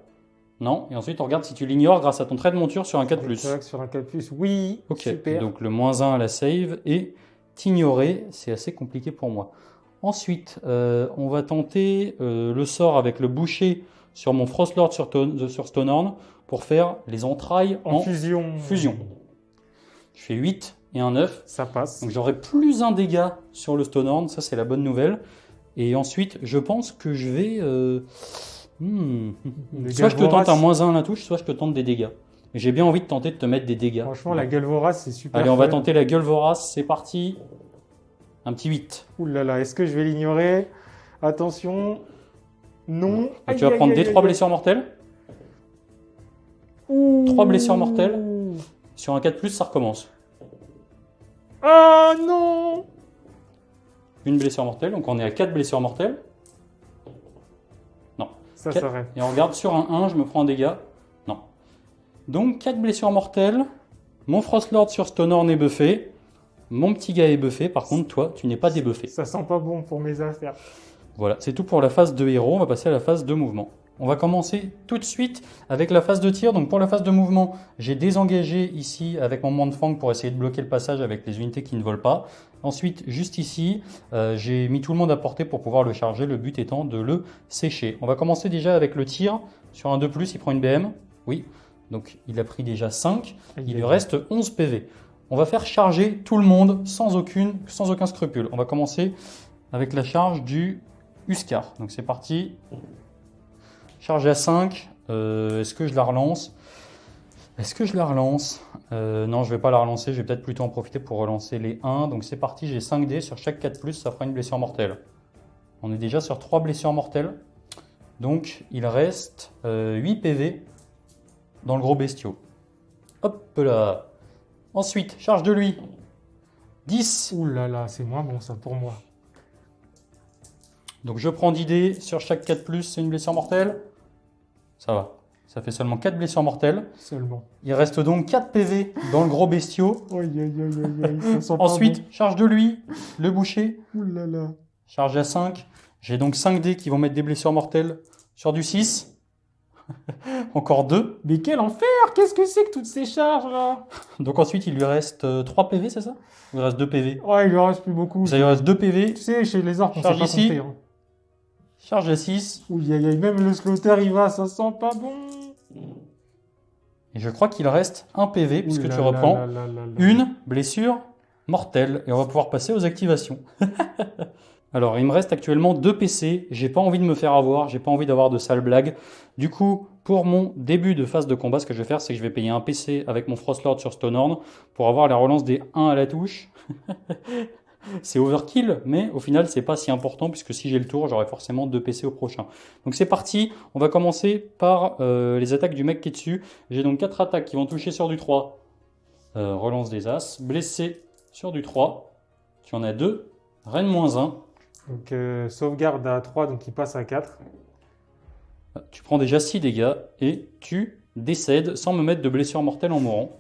Speaker 1: Non. Et ensuite, on regarde si tu l'ignores grâce à ton trait de monture sur un 4+.
Speaker 2: Sur un 4+, oui.
Speaker 1: Ok,
Speaker 2: super.
Speaker 1: donc le -1 à la save et t'ignorer, c'est assez compliqué pour moi. Ensuite, on va tenter le sort avec le boucher sur mon Frostlord sur Stonehorn pour faire les entrailles en fusion. Je fais 8 et un 9.
Speaker 2: Ça passe.
Speaker 1: Donc j'aurai plus un dégât sur le Stonehorn, ça c'est la bonne nouvelle. Et ensuite, je pense que je vais... soit je te tente un -1 à la touche, soit je te tente des dégâts. J'ai bien envie de tenter de te mettre des dégâts.
Speaker 2: Franchement, la gueule vorace, c'est super.
Speaker 1: Allez, on va tenter la gueule vorace, c'est parti. Un petit 8.
Speaker 2: Ouh là là, est-ce que je vais l'ignorer? Attention. Non.
Speaker 1: Tu vas prendre des 3 blessures mortelles. 3 blessures mortelles. Sur un 4+, ça recommence.
Speaker 2: Ah non!
Speaker 1: Une blessure mortelle, donc on est à 4 blessures mortelles. Non.
Speaker 2: Ça
Speaker 1: Quatre-
Speaker 2: s'arrête.
Speaker 1: Et on regarde sur un 1, je me prends un dégât. Non. Donc 4 blessures mortelles. Mon Frostlord sur Stonehorn est buffé. Mon petit gars est buffé. Par contre, toi, tu n'es pas débuffé.
Speaker 2: Ça sent pas bon pour mes affaires.
Speaker 1: Voilà, c'est tout pour la phase de héros. On va passer à la phase de mouvement. On va commencer tout de suite avec la phase de tir. Donc pour la phase de mouvement, j'ai désengagé ici avec mon Montfang pour essayer de bloquer le passage avec les unités qui ne volent pas. Ensuite, juste ici, j'ai mis tout le monde à portée pour pouvoir le charger, le but étant de le sécher. On va commencer déjà avec le tir. Sur un 2+, il prend une BM. Oui, donc il a pris déjà 5. Il lui reste 11 PV. On va faire charger tout le monde sans aucun scrupule. On va commencer avec la charge du Huskar. Donc c'est parti. Charge à 5. Est-ce que je la relance? Non, je vais pas la relancer. Je vais peut-être plutôt en profiter pour relancer les 1. Donc c'est parti, j'ai 5 dés. Sur chaque 4+, ça fera une blessure mortelle. On est déjà sur 3 blessures mortelles. Donc il reste 8 PV dans le gros bestiau. Hop là. Ensuite, charge de lui. 10.
Speaker 2: Ouh là là, c'est moins bon ça pour moi.
Speaker 1: Donc je prends 10 dés. Sur chaque 4+, c'est une blessure mortelle. Ça va. Ça fait seulement 4 blessures mortelles.
Speaker 2: Seulement.
Speaker 1: Il reste donc 4 PV dans le gros bestiau.
Speaker 2: Aïe aïe aïe aïe aïe, ça sent pas
Speaker 1: Ensuite, charge de lui, le boucher.
Speaker 2: bon. Ouh là là.
Speaker 1: Charge à 5. J'ai donc 5 dés qui vont mettre des blessures mortelles sur du 6. Encore 2.
Speaker 2: Mais quel enfer! Qu'est-ce que c'est que toutes ces charges là?
Speaker 1: Donc ensuite, il lui reste 3 PV, c'est ça? Il lui reste 2 PV.
Speaker 2: Ouais, il lui en reste plus beaucoup.
Speaker 1: Ça, il lui reste 2 PV.
Speaker 2: Tu sais, chez les orques, on
Speaker 1: Charge
Speaker 2: sait pas
Speaker 1: ici.
Speaker 2: compter. Hein.
Speaker 1: Charge à 6.
Speaker 2: Ouh aïe aïe, même le slaughter il va, ça sent pas bon.
Speaker 1: Et je crois qu'il reste 1 PV, puisque
Speaker 2: Ouh là
Speaker 1: tu
Speaker 2: là
Speaker 1: reprends
Speaker 2: là là là là.
Speaker 1: une blessure mortelle. Et on va pouvoir passer aux activations. Alors, il me reste actuellement 2 PC. J'ai pas envie de me faire avoir, j'ai pas envie d'avoir de sales blagues. Du coup, pour mon début de phase de combat, ce que je vais faire, c'est que je vais payer un PC avec mon Frostlord sur Stonehorn pour avoir la relance des 1 à la touche. C'est overkill, mais au final, c'est pas si important puisque si j'ai le tour, j'aurai forcément 2 PC au prochain. Donc c'est parti, on va commencer par les attaques du mec qui est dessus. J'ai donc 4 attaques qui vont toucher sur du 3. Relance des As. Blessé sur du 3. Tu en as 2. Reine -1.
Speaker 2: Donc sauvegarde à 3, donc il passe à 4.
Speaker 1: Tu prends déjà 6 dégâts et tu décèdes sans me mettre de blessure mortelle en mourant.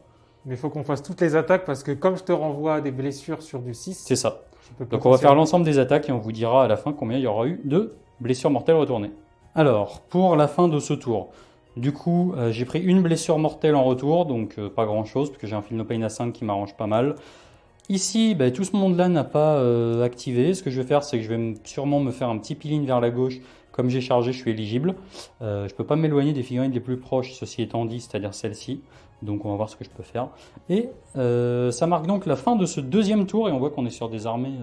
Speaker 2: Mais il faut qu'on fasse toutes les attaques parce que comme je te renvoie des blessures sur du 6,
Speaker 1: C'est ça.
Speaker 2: je peux
Speaker 1: Donc on va faire l'ensemble des attaques et on vous dira à la fin combien il y aura eu de blessures mortelles retournées. Alors, pour la fin de ce tour, du coup, j'ai pris une blessure mortelle en retour, donc pas grand chose, parce que j'ai un Feel No Pain à 5 qui m'arrange pas mal. Ici, tout ce monde-là n'a pas activé. Ce que je vais faire, c'est que je vais sûrement me faire un petit peeling vers la gauche. Comme j'ai chargé, je suis éligible. Je peux pas m'éloigner des figurines les plus proches, ceci étant dit, c'est-à-dire celle-ci. Donc on va voir ce que je peux faire. Et ça marque donc la fin de ce deuxième tour, et on voit qu'on est sur des armées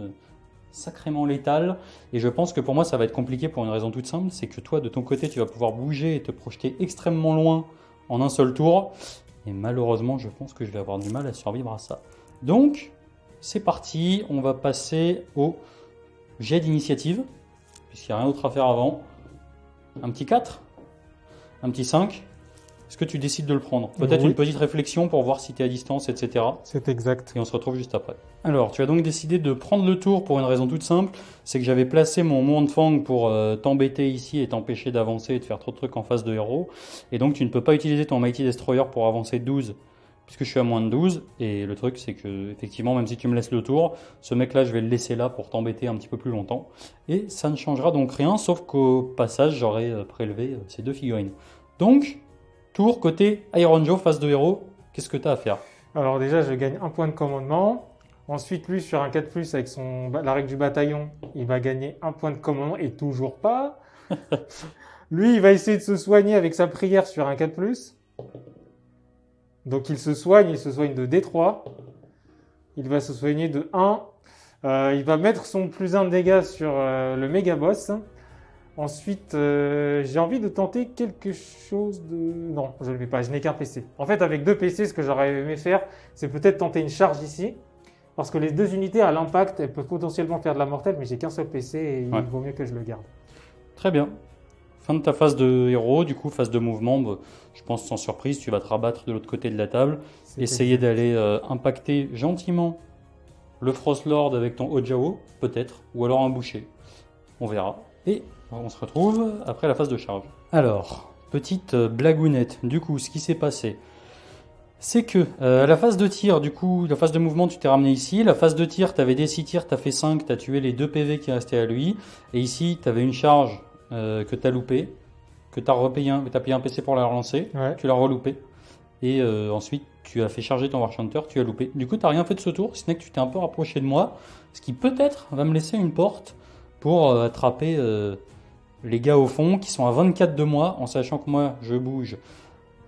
Speaker 1: sacrément létales. Et je pense que pour moi, ça va être compliqué pour une raison toute simple, c'est que toi, de ton côté, tu vas pouvoir bouger et te projeter extrêmement loin en un seul tour. Et malheureusement, je pense que je vais avoir du mal à survivre à ça. Donc, c'est parti, on va passer au jet d'initiative, puisqu'il n'y a rien d'autre à faire avant. Un petit 4, un petit 5. Est-ce que tu décides de le prendre? Peut-être
Speaker 2: Oui.
Speaker 1: une petite réflexion pour voir si tu es à distance, etc.
Speaker 2: C'est exact.
Speaker 1: Et on se retrouve juste après. Alors, tu as donc décidé de prendre le tour pour une raison toute simple, c'est que j'avais placé mon Montfang pour t'embêter ici et t'empêcher d'avancer et de faire trop de trucs en face de héros. Et donc tu ne peux pas utiliser ton Mighty Destroyer pour avancer 12, puisque je suis à moins de 12. Et le truc, c'est que, effectivement, même si tu me laisses le tour, ce mec-là, je vais le laisser là pour t'embêter un petit peu plus longtemps. Et ça ne changera donc rien, sauf qu'au passage, j'aurai prélevé ces 2 figurines. Donc, tour côté Iron Joe, face de héros, qu'est-ce que tu as à faire?
Speaker 2: Alors déjà, je gagne un point de commandement. Ensuite, lui, sur un 4+, avec la règle du bataillon, il va gagner un point de commandement et toujours pas. Lui, il va essayer de se soigner avec sa prière sur un 4+. Donc il se soigne de D3. Il va se soigner de 1. Il va mettre son +1 de dégâts sur le méga boss. Ensuite, j'ai envie de tenter quelque chose de... Non, je ne le fais pas, je n'ai qu'un PC. En fait, avec 2 PC, ce que j'aurais aimé faire, c'est peut-être tenter une charge ici. Parce que les 2 unités à l'impact, elles peuvent potentiellement faire de la mortelle, mais j'ai qu'un seul PC et il vaut mieux que je le garde.
Speaker 1: Très bien. fin de ta phase de héros, du coup, phase de mouvement, bah, je pense sans surprise, tu vas te rabattre de l'autre côté de la table,
Speaker 2: C'est
Speaker 1: essayer d'aller impacter gentiment le Frostlord avec ton Ojao, peut-être, ou alors un boucher. On verra. Et on se retrouve après la phase de charge. Alors, petite blagounette. Du coup, ce qui s'est passé, c'est que la phase de tir, du coup, la phase de mouvement, tu t'es ramené ici. La phase de tir, tu avais des 6 tirs, tu as fait 5, tu as tué les 2 PV qui restaient à lui. Et ici, tu avais une charge que tu as loupée, que tu as payé un PC pour la relancer.
Speaker 2: Ouais.
Speaker 1: Tu l'as reloupé. Et ensuite, tu as fait charger ton War Chanter, tu as loupé. Du coup, tu n'as rien fait de ce tour, si ce n'est que tu t'es un peu rapproché de moi. Ce qui peut-être va me laisser une porte pour attraper les gars au fond qui sont à 24 de moi, en sachant que moi, je bouge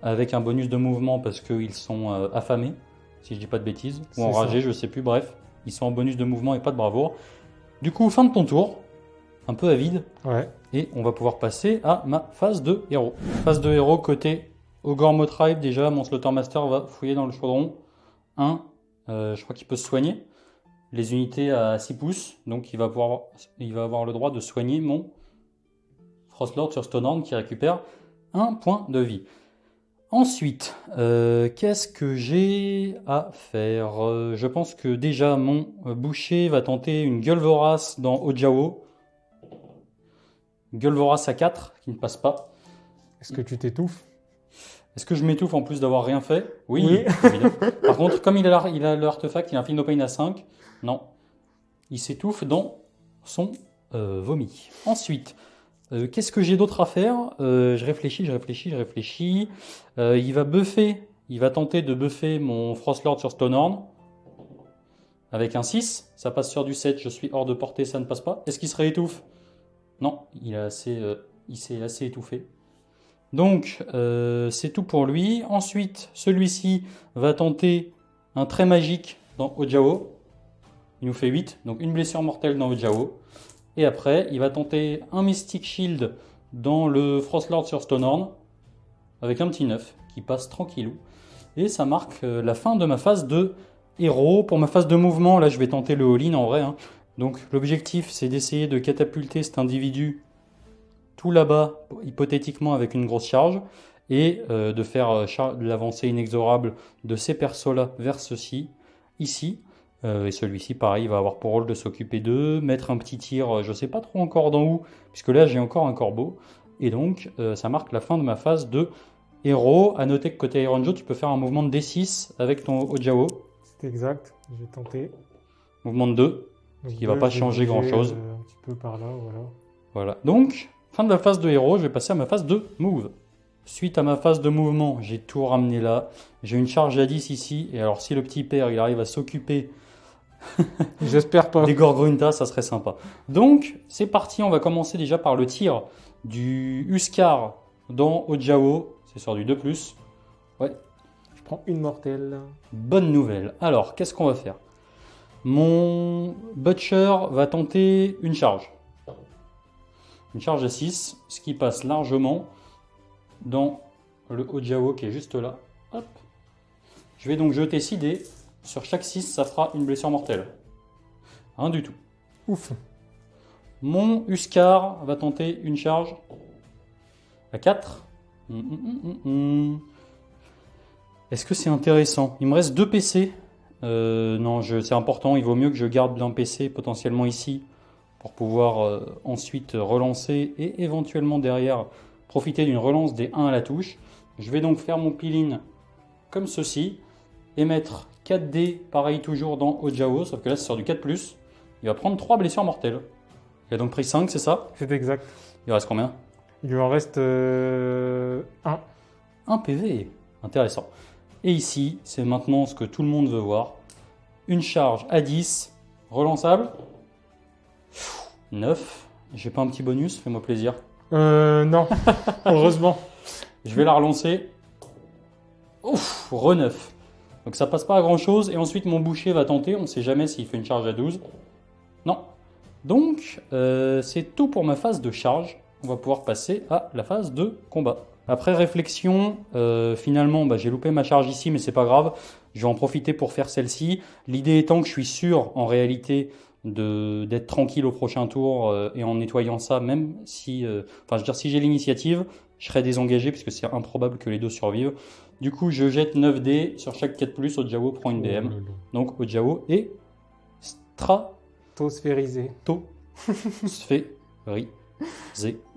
Speaker 1: avec un bonus de mouvement parce qu'ils sont affamés, si je dis pas de bêtises, ou
Speaker 2: C'est
Speaker 1: enragés,
Speaker 2: ça.
Speaker 1: je sais plus, bref. Ils sont en bonus de mouvement et pas de bravoure. Du coup, fin de ton tour, un peu avide,
Speaker 2: Ouais.
Speaker 1: et on va pouvoir passer à ma phase de héros. Phase de héros côté Ogre Motribe, déjà, mon Slaughtermaster va fouiller dans le chaudron. Je crois qu'il peut se soigner. Les unités à 6 pouces, donc il va avoir le droit de soigner mon Frostlord sur Stonehorn qui récupère 1 point de vie. Ensuite, qu'est-ce que j'ai à faire? Je pense que déjà mon boucher va tenter une gueule vorace dans Ojao. Gueule vorace à 4 qui ne passe pas.
Speaker 2: Est-ce que tu t'étouffes?
Speaker 1: Est-ce que je m'étouffe en plus d'avoir rien fait? Oui,
Speaker 2: Oui.
Speaker 1: évidemment. Par contre, comme il a l'artefact, il a un Feel No Pain à 5. Non. Il s'étouffe dans son vomi. Ensuite, qu'est-ce que j'ai d'autre à faire? Je réfléchis. Il va tenter de buffer mon Frostlord sur Stonehorn. Avec un 6, ça passe sur du 7, je suis hors de portée, ça ne passe pas. Est-ce qu'il se réétouffe? Non, il s'est assez étouffé. Donc, c'est tout pour lui. Ensuite, celui-ci va tenter un trait magique dans Ojao. Il nous fait 8, donc une blessure mortelle dans Ojao. Et après, il va tenter un Mystic Shield dans le Frostlord sur Stonehorn, avec un petit 9, qui passe tranquillou. Et ça marque la fin de ma phase de héros. Pour ma phase de mouvement, là, je vais tenter le all-in en vrai. Hein. Donc, l'objectif, c'est d'essayer de catapulter cet individu tout là-bas, hypothétiquement avec une grosse charge, et de faire l'avancée inexorable de ces persos-là vers ceux-ci, ici. Et celui-ci, pareil, va avoir pour rôle de s'occuper d'eux, mettre un petit tir, je ne sais pas trop encore dans où, puisque là j'ai encore un corbeau. Et donc, ça marque la fin de ma phase de héros. À noter que côté Iron Joe, tu peux faire un mouvement de D6 avec ton Ojao.
Speaker 2: C'est exact, j'ai tenté.
Speaker 1: Mouvement de 2, ce qui ne va pas changer grand-chose.
Speaker 2: Un petit peu par là, voilà.
Speaker 1: Voilà. Donc, fin de la phase de héros, je vais passer à ma phase de move. Suite à ma phase de mouvement, j'ai tout ramené là. J'ai une charge à 10 ici. Et alors, si le petit père, il arrive à s'occuper
Speaker 2: J'espère pas.
Speaker 1: des Gorgrunta, ça serait sympa. Donc, c'est parti. On va commencer déjà par le tir du Huskar dans Ojao. C'est sur du 2+. Ouais,
Speaker 2: Je prends une mortelle.
Speaker 1: bonne nouvelle. Alors, qu'est-ce qu'on va faire? Mon Butcher va tenter une charge. Une charge à 6, ce qui passe largement dans le Ojao qui est juste là. Hop. Je vais donc jeter 6 dés. Sur chaque 6, ça fera une blessure mortelle. Rien du tout.
Speaker 2: Ouf.
Speaker 1: Mon Huskar va tenter une charge à 4. Est-ce que c'est intéressant? Il me reste 2 PC. Non, c'est important. Il vaut mieux que je garde un PC potentiellement ici pour pouvoir ensuite relancer et éventuellement derrière profiter d'une relance des 1 à la touche. Je vais donc faire mon peel-in comme ceci et mettre 4 dés, pareil toujours dans Ojao, sauf que là c'est sur du 4+. Il va prendre 3 blessures mortelles. Il a donc pris 5, c'est ça?
Speaker 2: C'est exact.
Speaker 1: Il reste combien?
Speaker 2: Il lui en reste 1.
Speaker 1: 1 PV. Intéressant. Et ici, c'est maintenant ce que tout le monde veut voir. Une charge à 10, relançable. 9. J'ai pas un petit bonus, fais-moi plaisir.
Speaker 2: Non. Heureusement.
Speaker 1: Je vais la relancer. Ouf, re-9. Donc ça passe pas à grand chose. Et ensuite, mon boucher va tenter. On ne sait jamais s'il fait une charge à 12. Non. Donc, c'est tout pour ma phase de charge. On va pouvoir passer à la phase de combat. Après réflexion, finalement, j'ai loupé ma charge ici, mais c'est pas grave. Je vais en profiter pour faire celle-ci. L'idée étant que je suis sûr, en réalité, d'être tranquille au prochain tour et en nettoyant ça, même si, enfin je veux dire, si j'ai l'initiative, je serai désengagé puisque c'est improbable que les deux survivent. Du coup, je jette 9 dés sur chaque 4+, Ojao prend une DM. Donc Ojao est
Speaker 2: Strato-sphérisé.
Speaker 1: Sphérisé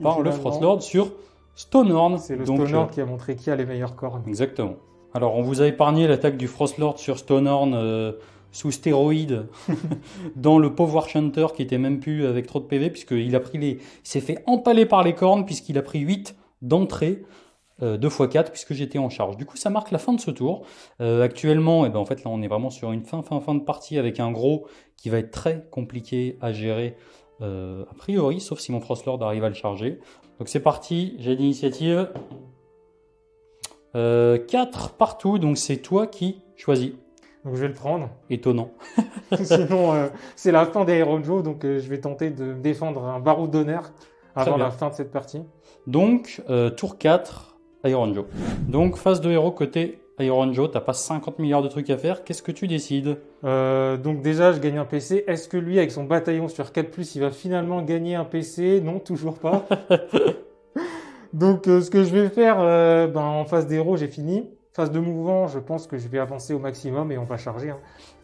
Speaker 1: par le Frostlord sur Stonehorn.
Speaker 2: C'est le
Speaker 1: Donc,
Speaker 2: Stonehorn qui a montré qui a les meilleures cornes.
Speaker 1: Exactement. Alors, on vous a épargné l'attaque du Frostlord sur Stonehorn sous stéroïdes dans le pauvre Archanter qui était même plus avec trop de PV puisqu'il a pris il s'est fait empaler par les cornes puisqu'il a pris 8 d'entrée. 2 x 4 puisque j'étais en charge. Du coup, ça marque la fin de ce tour. Actuellement, en fait, là, on est vraiment sur une fin de partie avec un gros qui va être très compliqué à gérer a priori, sauf si mon Frostlord arrive à le charger. Donc c'est parti, j'ai l'initiative. 4 partout, donc c'est toi qui choisis.
Speaker 2: Donc je vais le prendre.
Speaker 1: Étonnant.
Speaker 2: Sinon, c'est la fin des Iron Joe, donc je vais tenter de défendre un baroud d'honneur avant la fin de cette partie.
Speaker 1: Donc, tour 4, Iron Joe. Donc, phase de héros côté Iron Joe, t'as pas 50 milliards de trucs à faire, qu'est-ce que tu décides?
Speaker 2: Donc déjà, je gagne un PC. Est-ce que lui, avec son bataillon sur 4+, il va finalement gagner un PC? Non, toujours pas. Donc ce que je vais faire, en phase d'héros, j'ai fini. Phase de mouvement, je pense que je vais avancer au maximum et on va charger. Hein.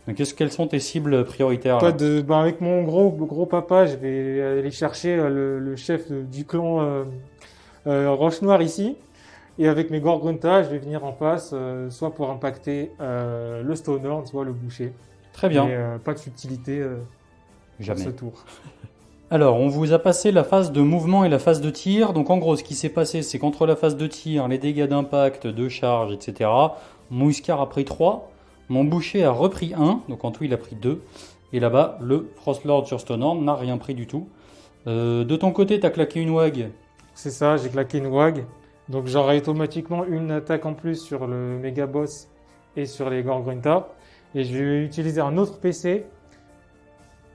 Speaker 1: Donc, quelles sont tes cibles prioritaires là?
Speaker 2: Avec mon gros papa, je vais aller chercher le chef du clan Roche Noire ici. Et avec mes Gorgrunta, je vais venir en face, soit pour impacter le Stonehorn, soit le boucher.
Speaker 1: Très bien.
Speaker 2: Mais pas de subtilité
Speaker 1: Jamais.
Speaker 2: sur ce tour.
Speaker 1: Alors, on vous a passé la phase de mouvement et la phase de tir. Donc, en gros, ce qui s'est passé, c'est qu'entre la phase de tir, les dégâts d'impact, de charge, etc., mon Huskar a pris 3, mon boucher a repris 1, donc en tout, il a pris 2. Et là-bas, le Frostlord sur Stonehorn n'a rien pris du tout. De ton côté, tu as claqué une WAG.
Speaker 2: C'est ça, j'ai claqué une WAG. Donc, j'aurai automatiquement une attaque en plus sur le Méga Boss et sur les Gorgrunta. Et je vais utiliser un autre PC.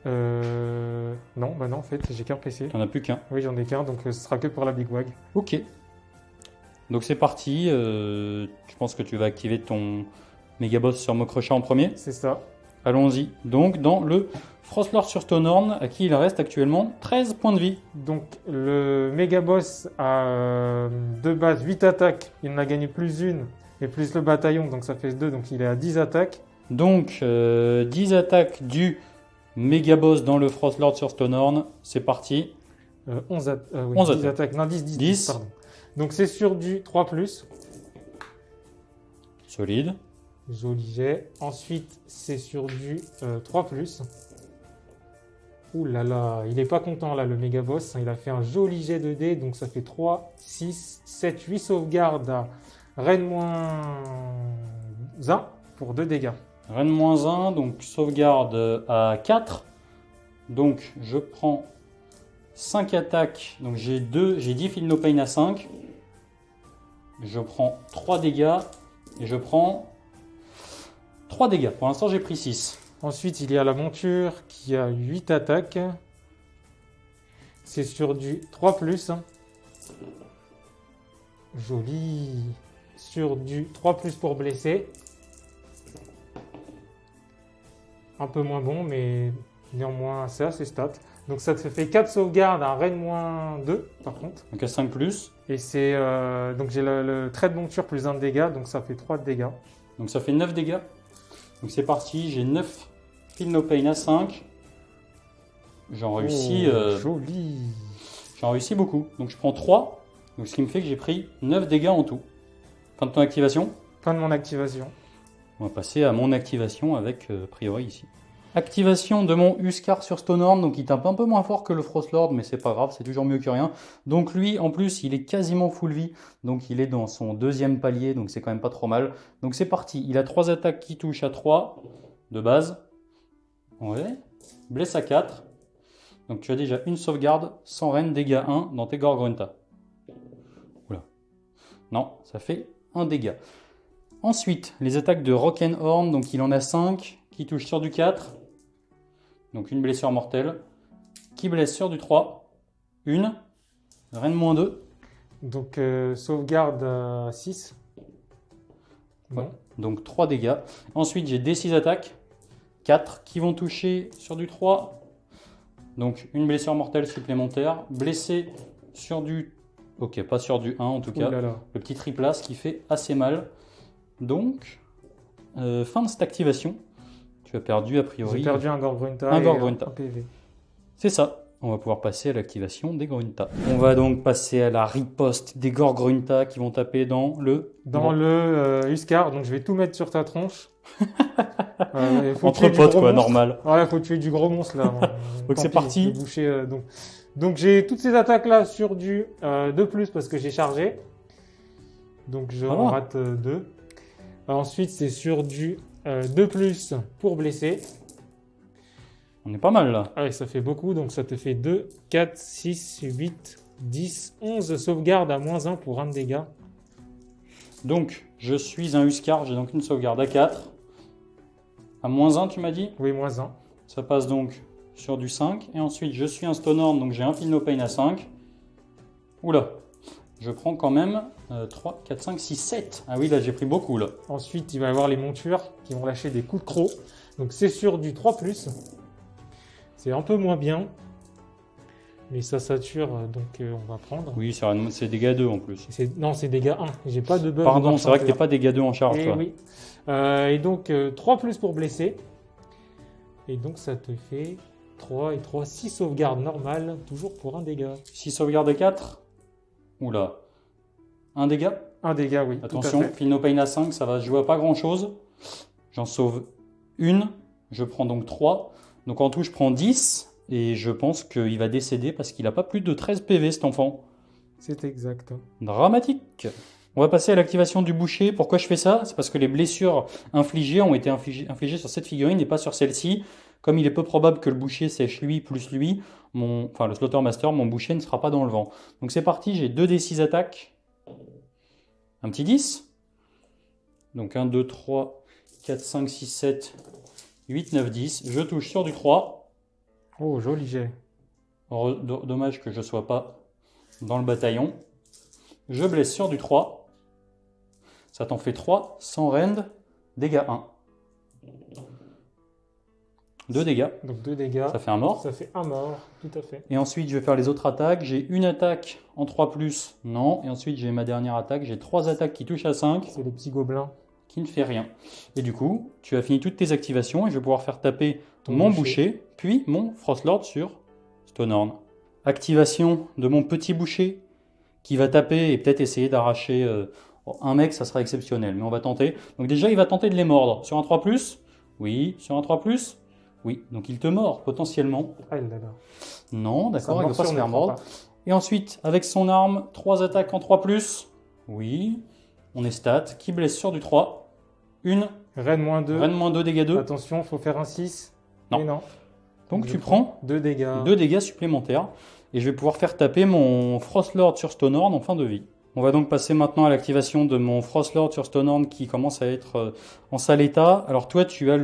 Speaker 2: Non, en fait, j'ai qu'un PC.
Speaker 1: T'en as plus qu'un.
Speaker 2: Oui, j'en ai qu'un, donc ce sera que pour la Big Wag.
Speaker 1: Ok. Donc c'est parti. Je pense que tu vas activer ton méga boss sur Mokrocha en premier.
Speaker 2: C'est ça.
Speaker 1: Allons-y. Donc dans le Frostlord sur Stonehorn, à qui il reste actuellement 13 points de vie.
Speaker 2: Donc le méga boss a de base 8 attaques. Il en a gagné plus une et plus le bataillon, donc ça fait 2, donc il est à 10 attaques.
Speaker 1: Donc 10 attaques du méga boss dans le Frostlord sur Stonehorn. C'est parti.
Speaker 2: 11 attaques. Non, 10, pardon. Donc c'est sur du 3+.
Speaker 1: Solide.
Speaker 2: Joli jet. Ensuite, c'est sur du 3+. Ouh là là, il est pas content là, le méga boss. Il a fait un joli jet de dés, donc ça fait 3, 6, 7, 8 sauvegardes à Rennes-1 pour 2 dégâts.
Speaker 1: Rennes-1, donc sauvegarde à 4. Donc je prends 5 attaques. Donc j'ai 10 Feel No Pain à 5. Je prends 3 dégâts. Et je prends 3 dégâts. Pour l'instant, j'ai pris 6.
Speaker 2: Ensuite, il y a la monture qui a 8 attaques. C'est sur du 3+. Joli. Sur du 3+ pour blesser. Un peu moins bon, mais néanmoins, c'est assez stat. Donc ça te fait 4 sauvegardes à Rennes-2, par contre.
Speaker 1: Donc à 5+.
Speaker 2: Et c'est donc j'ai le trait de monture plus 1 de dégâts, donc ça fait 3 de dégâts.
Speaker 1: Donc ça fait 9 dégâts. Donc c'est parti, j'ai 9 Feel No Pain à 5. J'en réussis...
Speaker 2: joli.
Speaker 1: J'en réussis beaucoup. Donc je prends 3. Donc ce qui me fait que j'ai pris 9 dégâts en tout. Fin de ton activation.
Speaker 2: Fin de mon activation.
Speaker 1: On va passer à mon activation avec a priori ici. Activation de mon Huskar sur Stonehorn, donc il tape un peu moins fort que le Frostlord, mais c'est pas grave, c'est toujours mieux que rien. Donc lui, en plus, il est quasiment full vie, donc il est dans son 2e palier, donc c'est quand même pas trop mal. Donc c'est parti, il a 3 attaques qui touchent à 3, de base. Ouais, blesse à 4. Donc tu as déjà une sauvegarde, sans reine, dégâts 1 dans tes Gorgrunta. Oula. Non, ça fait 1 dégât. Ensuite, les attaques de Rock'n'Horn, donc il en a 5, qui touchent sur du 4. Donc une blessure mortelle. Qui blesse sur du 3. Une. Rennes-2.
Speaker 2: Donc sauvegarde à 6. Bon.
Speaker 1: Ouais. Donc 3 dégâts. Ensuite, j'ai des 6 attaques. 4 qui vont toucher sur du 3. Donc une blessure mortelle supplémentaire. Blessé sur du... Ok, pas sur du 1 en tout cas.
Speaker 2: Ouh là là.
Speaker 1: Le petit triplace qui fait assez mal. Donc, fin de cette activation. Tu as perdu a priori.
Speaker 2: J'ai perdu un Gore-Grunta
Speaker 1: Un
Speaker 2: et
Speaker 1: Gore-Grunta.
Speaker 2: un PV.
Speaker 1: C'est ça. On va pouvoir passer à l'activation des Grunta. On va donc passer à la riposte des Gore-Grunta qui vont taper dans le...
Speaker 2: Dans le Huskar, donc je vais tout mettre sur ta tronche. Faut
Speaker 1: Entre
Speaker 2: tuer du
Speaker 1: potes
Speaker 2: gros
Speaker 1: quoi,
Speaker 2: monstre.
Speaker 1: normal.
Speaker 2: Ouais, faut tuer du gros monstre là.
Speaker 1: Donc
Speaker 2: Tant
Speaker 1: c'est
Speaker 2: pis,
Speaker 1: parti.
Speaker 2: je vais boucher, donc j'ai toutes ces attaques là sur du 2+ parce que j'ai chargé. Donc je
Speaker 1: Ah.
Speaker 2: rate 2. Ensuite c'est sur du 2+ pour blesser.
Speaker 1: On est pas mal là.
Speaker 2: Ah ouais, ça fait beaucoup, donc ça te fait 2, 4, 6, 8, 10, 11 sauvegardes à -1 pour 1 de dégâts.
Speaker 1: Donc, je suis un Huskar, j'ai donc une sauvegarde à 4. À -1, tu m'as dit?
Speaker 2: Oui, -1.
Speaker 1: Ça passe donc sur du 5. Et ensuite, je suis un Stonehorn, donc j'ai un Feel No Pain à 5. Oula, je prends quand même 3, 4, 5, 6, 7. Ah oui, là, j'ai pris beaucoup, là.
Speaker 2: Ensuite, il va y avoir les montures qui vont lâcher des coups de croc. Donc c'est sur du 3+. C'est un peu moins bien. Mais ça sature, donc on va prendre.
Speaker 1: Oui, c'est dégâts 2 en plus.
Speaker 2: Non, c'est dégâts 1. J'ai pas de buff.
Speaker 1: Pardon, c'est vrai que t'es pas dégâts 2 en charge,
Speaker 2: Et
Speaker 1: toi.
Speaker 2: oui. Et donc 3+ pour blesser. Et donc ça te fait 3 et 3, 6 sauvegardes normales, toujours pour 1 dégât.
Speaker 1: 6 sauvegardes à 4. Oula. 1 dégât?
Speaker 2: 1 dégât, oui.
Speaker 1: Attention,
Speaker 2: tout à fait.
Speaker 1: Feel No Pain à 5, ça va se jouer à pas grand chose. J'en sauve une. Je prends donc 3. Donc en tout, je prends 10. Et je pense qu'il va décéder parce qu'il n'a pas plus de 13 PV, cet enfant.
Speaker 2: C'est exact.
Speaker 1: Dramatique. On va passer à l'activation du boucher. Pourquoi je fais ça? C'est parce que les blessures infligées ont été infligées sur cette figurine et pas sur celle-ci. Comme il est peu probable que le boucher sèche lui plus lui, le Slaughtermaster, mon boucher ne sera pas dans le vent. Donc c'est parti, j'ai 2d6 attaques. Un petit 10. Donc 1, 2, 3, 4, 5, 6, 7, 8, 9, 10. Je touche sur du 3.
Speaker 2: Oh, joli jet.
Speaker 1: Dommage que je ne sois pas dans le bataillon. Je blesse sur du 3. Ça t'en fait 3, sans rend, dégâts 1. 2 dégâts.
Speaker 2: Donc 2 dégâts.
Speaker 1: Ça fait un mort.
Speaker 2: Ça fait un mort, tout à fait.
Speaker 1: Et ensuite, je vais faire les autres attaques. J'ai une attaque en 3+, non. Et ensuite, j'ai ma dernière attaque. J'ai 3 attaques qui touchent à 5.
Speaker 2: C'est les petits gobelins.
Speaker 1: Qui ne fait rien. Et du coup, tu as fini toutes tes activations et je vais pouvoir faire taper
Speaker 2: Ton
Speaker 1: mon
Speaker 2: boucher.
Speaker 1: boucher, puis mon Frostlord sur Stonehorn. Activation de mon petit boucher qui va taper et peut-être essayer d'arracher un mec, ça sera exceptionnel, mais on va tenter. Donc déjà, il va tenter de les mordre. Sur un 3+, oui. Sur un 3+, oui. Donc il te mord potentiellement.
Speaker 2: Ah là là.
Speaker 1: Non, d'accord, il ne va pas se
Speaker 2: ne
Speaker 1: faire
Speaker 2: prend
Speaker 1: mordre.
Speaker 2: pas.
Speaker 1: Et ensuite, avec son arme, 3 attaques en 3+, oui. On est stat, qui blesse sur du 3. Une,
Speaker 2: Reine -2.
Speaker 1: Rennes -2, dégâts 2.
Speaker 2: Attention, faut faire un 6.
Speaker 1: Non.
Speaker 2: Et non.
Speaker 1: Donc
Speaker 2: Je
Speaker 1: tu prends
Speaker 2: 2 dégâts.
Speaker 1: 2 dégâts supplémentaires. Et je vais pouvoir faire taper mon Frostlord sur Stonehorn en fin de vie. On va donc passer maintenant à l'activation de mon Frostlord sur Stonehorn qui commence à être en sale état. Alors toi, tu as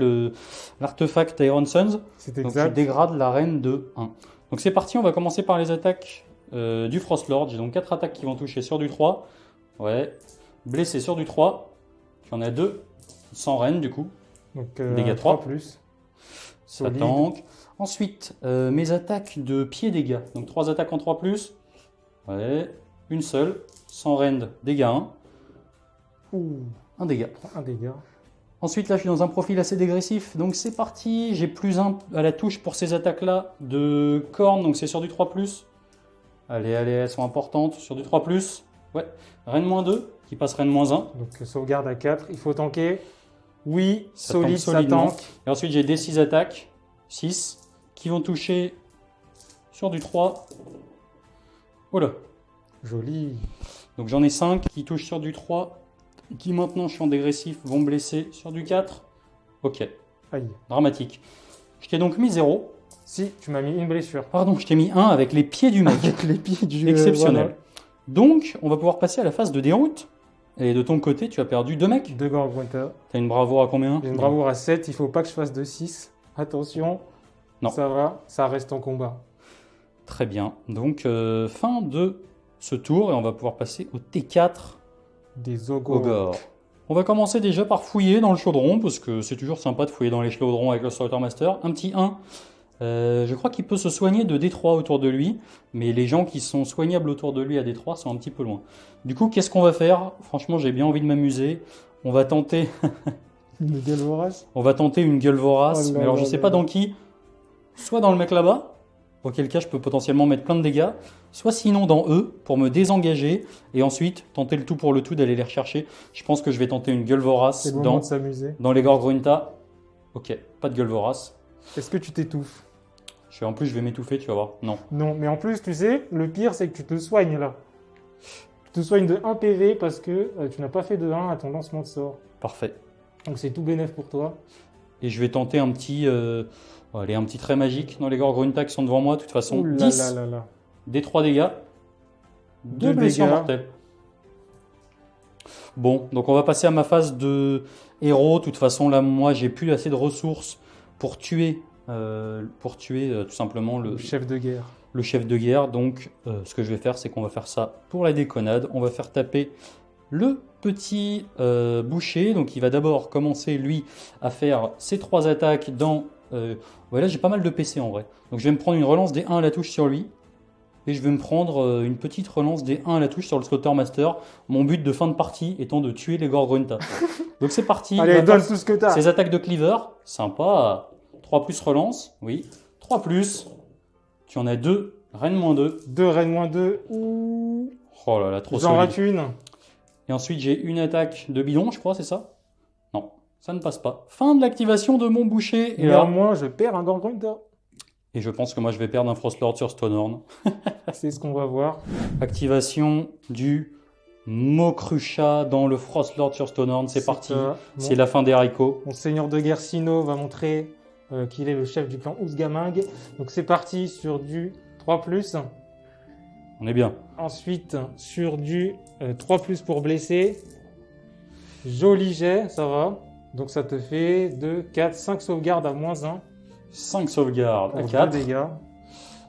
Speaker 1: l'artefact Iron Suns.
Speaker 2: C'est
Speaker 1: Donc
Speaker 2: exact.
Speaker 1: tu dégrades la reine de 1. Donc c'est parti, on va commencer par les attaques du Frostlord. J'ai donc 4 attaques qui vont toucher sur du 3. Ouais. Blessé sur du 3. Tu en as 2. Sans reine du coup.
Speaker 2: Donc
Speaker 1: Dégâts 3.
Speaker 2: 3+.
Speaker 1: Ça
Speaker 2: Solide.
Speaker 1: tank. Ensuite, mes attaques de pied dégâts. Donc 3 attaques en 3+. Ouais. Une seule. Sans rend, dégâts 1.
Speaker 2: Ouh,
Speaker 1: 1 dégât.
Speaker 2: un dégât.
Speaker 1: Ensuite, là, je suis dans un profil assez dégressif. Donc c'est parti. J'ai +1 à la touche pour ces attaques-là de corne. Donc c'est sur du 3+. Allez, allez, elles sont importantes. Sur du 3+. Ouais. Reine -2 qui passe reine -1.
Speaker 2: Donc sauvegarde à 4. Il faut tanker. Oui,
Speaker 1: Ça
Speaker 2: solide,
Speaker 1: tank
Speaker 2: ça
Speaker 1: solidement.
Speaker 2: tank.
Speaker 1: Et ensuite, j'ai des 6 attaques. 6. Qui vont toucher sur du 3. Voilà.
Speaker 2: Joli.
Speaker 1: Donc j'en ai 5 qui touchent sur du 3, qui maintenant je suis en dégressif, vont me blesser sur du 4. Ok,
Speaker 2: Aïe.
Speaker 1: dramatique. Je t'ai donc mis 0.
Speaker 2: Si, tu m'as mis une blessure.
Speaker 1: Pardon, je t'ai mis 1 avec les pieds du mec.
Speaker 2: Avec les pieds du
Speaker 1: Exceptionnel.
Speaker 2: voilà.
Speaker 1: Donc on va pouvoir passer à la phase de déroute. Et de ton côté, tu as perdu 2 mecs.
Speaker 2: 2 Gore-Grunta.
Speaker 1: T'as une bravoure à combien?
Speaker 2: J'ai une bravoure à 7. Il faut pas que je fasse de 6. Attention.
Speaker 1: Non.
Speaker 2: Ça va, ça reste en combat.
Speaker 1: Très bien. Donc fin de ce tour et on va pouvoir passer au T4
Speaker 2: Des ogres.
Speaker 1: Ogre. On va commencer déjà par fouiller dans le chaudron parce que c'est toujours sympa de fouiller dans les chaudrons avec le Slaughtermaster. Un petit 1. Je crois qu'il peut se soigner de D3 autour de lui, mais les gens qui sont soignables autour de lui à D3 sont un petit peu loin. Du coup, qu'est-ce qu'on va faire? Franchement, j'ai bien envie de m'amuser. On va tenter,
Speaker 2: Une gueule vorace.
Speaker 1: on va tenter une gueule vorace,
Speaker 2: Oh là
Speaker 1: mais alors
Speaker 2: là
Speaker 1: je sais
Speaker 2: là
Speaker 1: pas
Speaker 2: là.
Speaker 1: dans qui. Soit dans le mec là-bas, auquel cas je peux potentiellement mettre plein de dégâts, soit sinon dans eux, pour me désengager, et ensuite tenter le tout pour le tout d'aller les rechercher. Je pense que je vais tenter une gueule vorace
Speaker 2: C'est le moment
Speaker 1: dans,
Speaker 2: de s'amuser.
Speaker 1: dans les Gorgrunta. Ok, pas de gueule vorace.
Speaker 2: Est-ce que tu t'étouffes?
Speaker 1: En plus, je vais m'étouffer, tu vas voir. Non.
Speaker 2: Non, mais en plus, tu sais, le pire, c'est que tu te soignes là. Tu te soignes de 1 PV parce que tu n'as pas fait de 1 à ton lancement de sort.
Speaker 1: Parfait.
Speaker 2: Donc c'est tout bénef pour toi.
Speaker 1: Et je vais tenter un petit, allez, un petit trait magique dans les Gorgrunta qui sont devant moi. De toute façon,
Speaker 2: Ouh là
Speaker 1: 10
Speaker 2: là là là.
Speaker 1: des 3 dégâts, 2
Speaker 2: Deux
Speaker 1: blessures
Speaker 2: dégâts.
Speaker 1: mortelles. Bon, donc on va passer à ma phase de héros. De toute façon, là, moi, j'ai plus assez de ressources pour tuer, tout simplement
Speaker 2: Le chef de guerre.
Speaker 1: le chef de guerre. Donc, ce que je vais faire, c'est qu'on va faire ça pour la déconnade. On va faire taper le petit boucher. Donc, il va d'abord commencer, lui, à faire ses 3 attaques dans... ouais, là, j'ai pas mal de PC en vrai. Donc, je vais me prendre une relance des 1 à la touche sur lui. Et je vais me prendre une petite relance des 1 à la touche sur le Slaughtermaster. Mon but de fin de partie étant de tuer les Gorgrunta. Donc, c'est parti.
Speaker 2: Allez,
Speaker 1: On va
Speaker 2: donne
Speaker 1: faire
Speaker 2: tout ce que t'as.
Speaker 1: ces attaques de cleaver. Sympa. 3 plus relance. Oui. 3 plus. Tu en as 2. Reine moins 2.
Speaker 2: 2 reine moins 2. Ouh.
Speaker 1: Oh là là, trop
Speaker 2: J'en
Speaker 1: solide.
Speaker 2: rate une.
Speaker 1: Et ensuite, j'ai une attaque de bidon, je crois, c'est ça? Non, ça ne passe pas. Fin de l'activation de mon boucher. Et là,
Speaker 2: Néanmoins, je perds un Gorgrunta.
Speaker 1: et je pense que moi, je vais perdre un Frostlord sur Stonehorn.
Speaker 2: C'est ce qu'on va voir.
Speaker 1: Activation du Mokrusha dans le Frostlord sur Stonehorn. C'est parti.
Speaker 2: ça.
Speaker 1: C'est la fin des haricots.
Speaker 2: Mon seigneur de guerre Sino va montrer qu'il est le chef du clan Ouzgaming. Donc c'est parti sur du 3+.
Speaker 1: On est bien.
Speaker 2: Ensuite, sur du 3+ pour blesser. Joli jet, ça va. Donc ça te fait 2, 4, 5 sauvegardes à -1.
Speaker 1: 5 sauvegardes à
Speaker 2: Pour
Speaker 1: 4.
Speaker 2: 2 dégâts.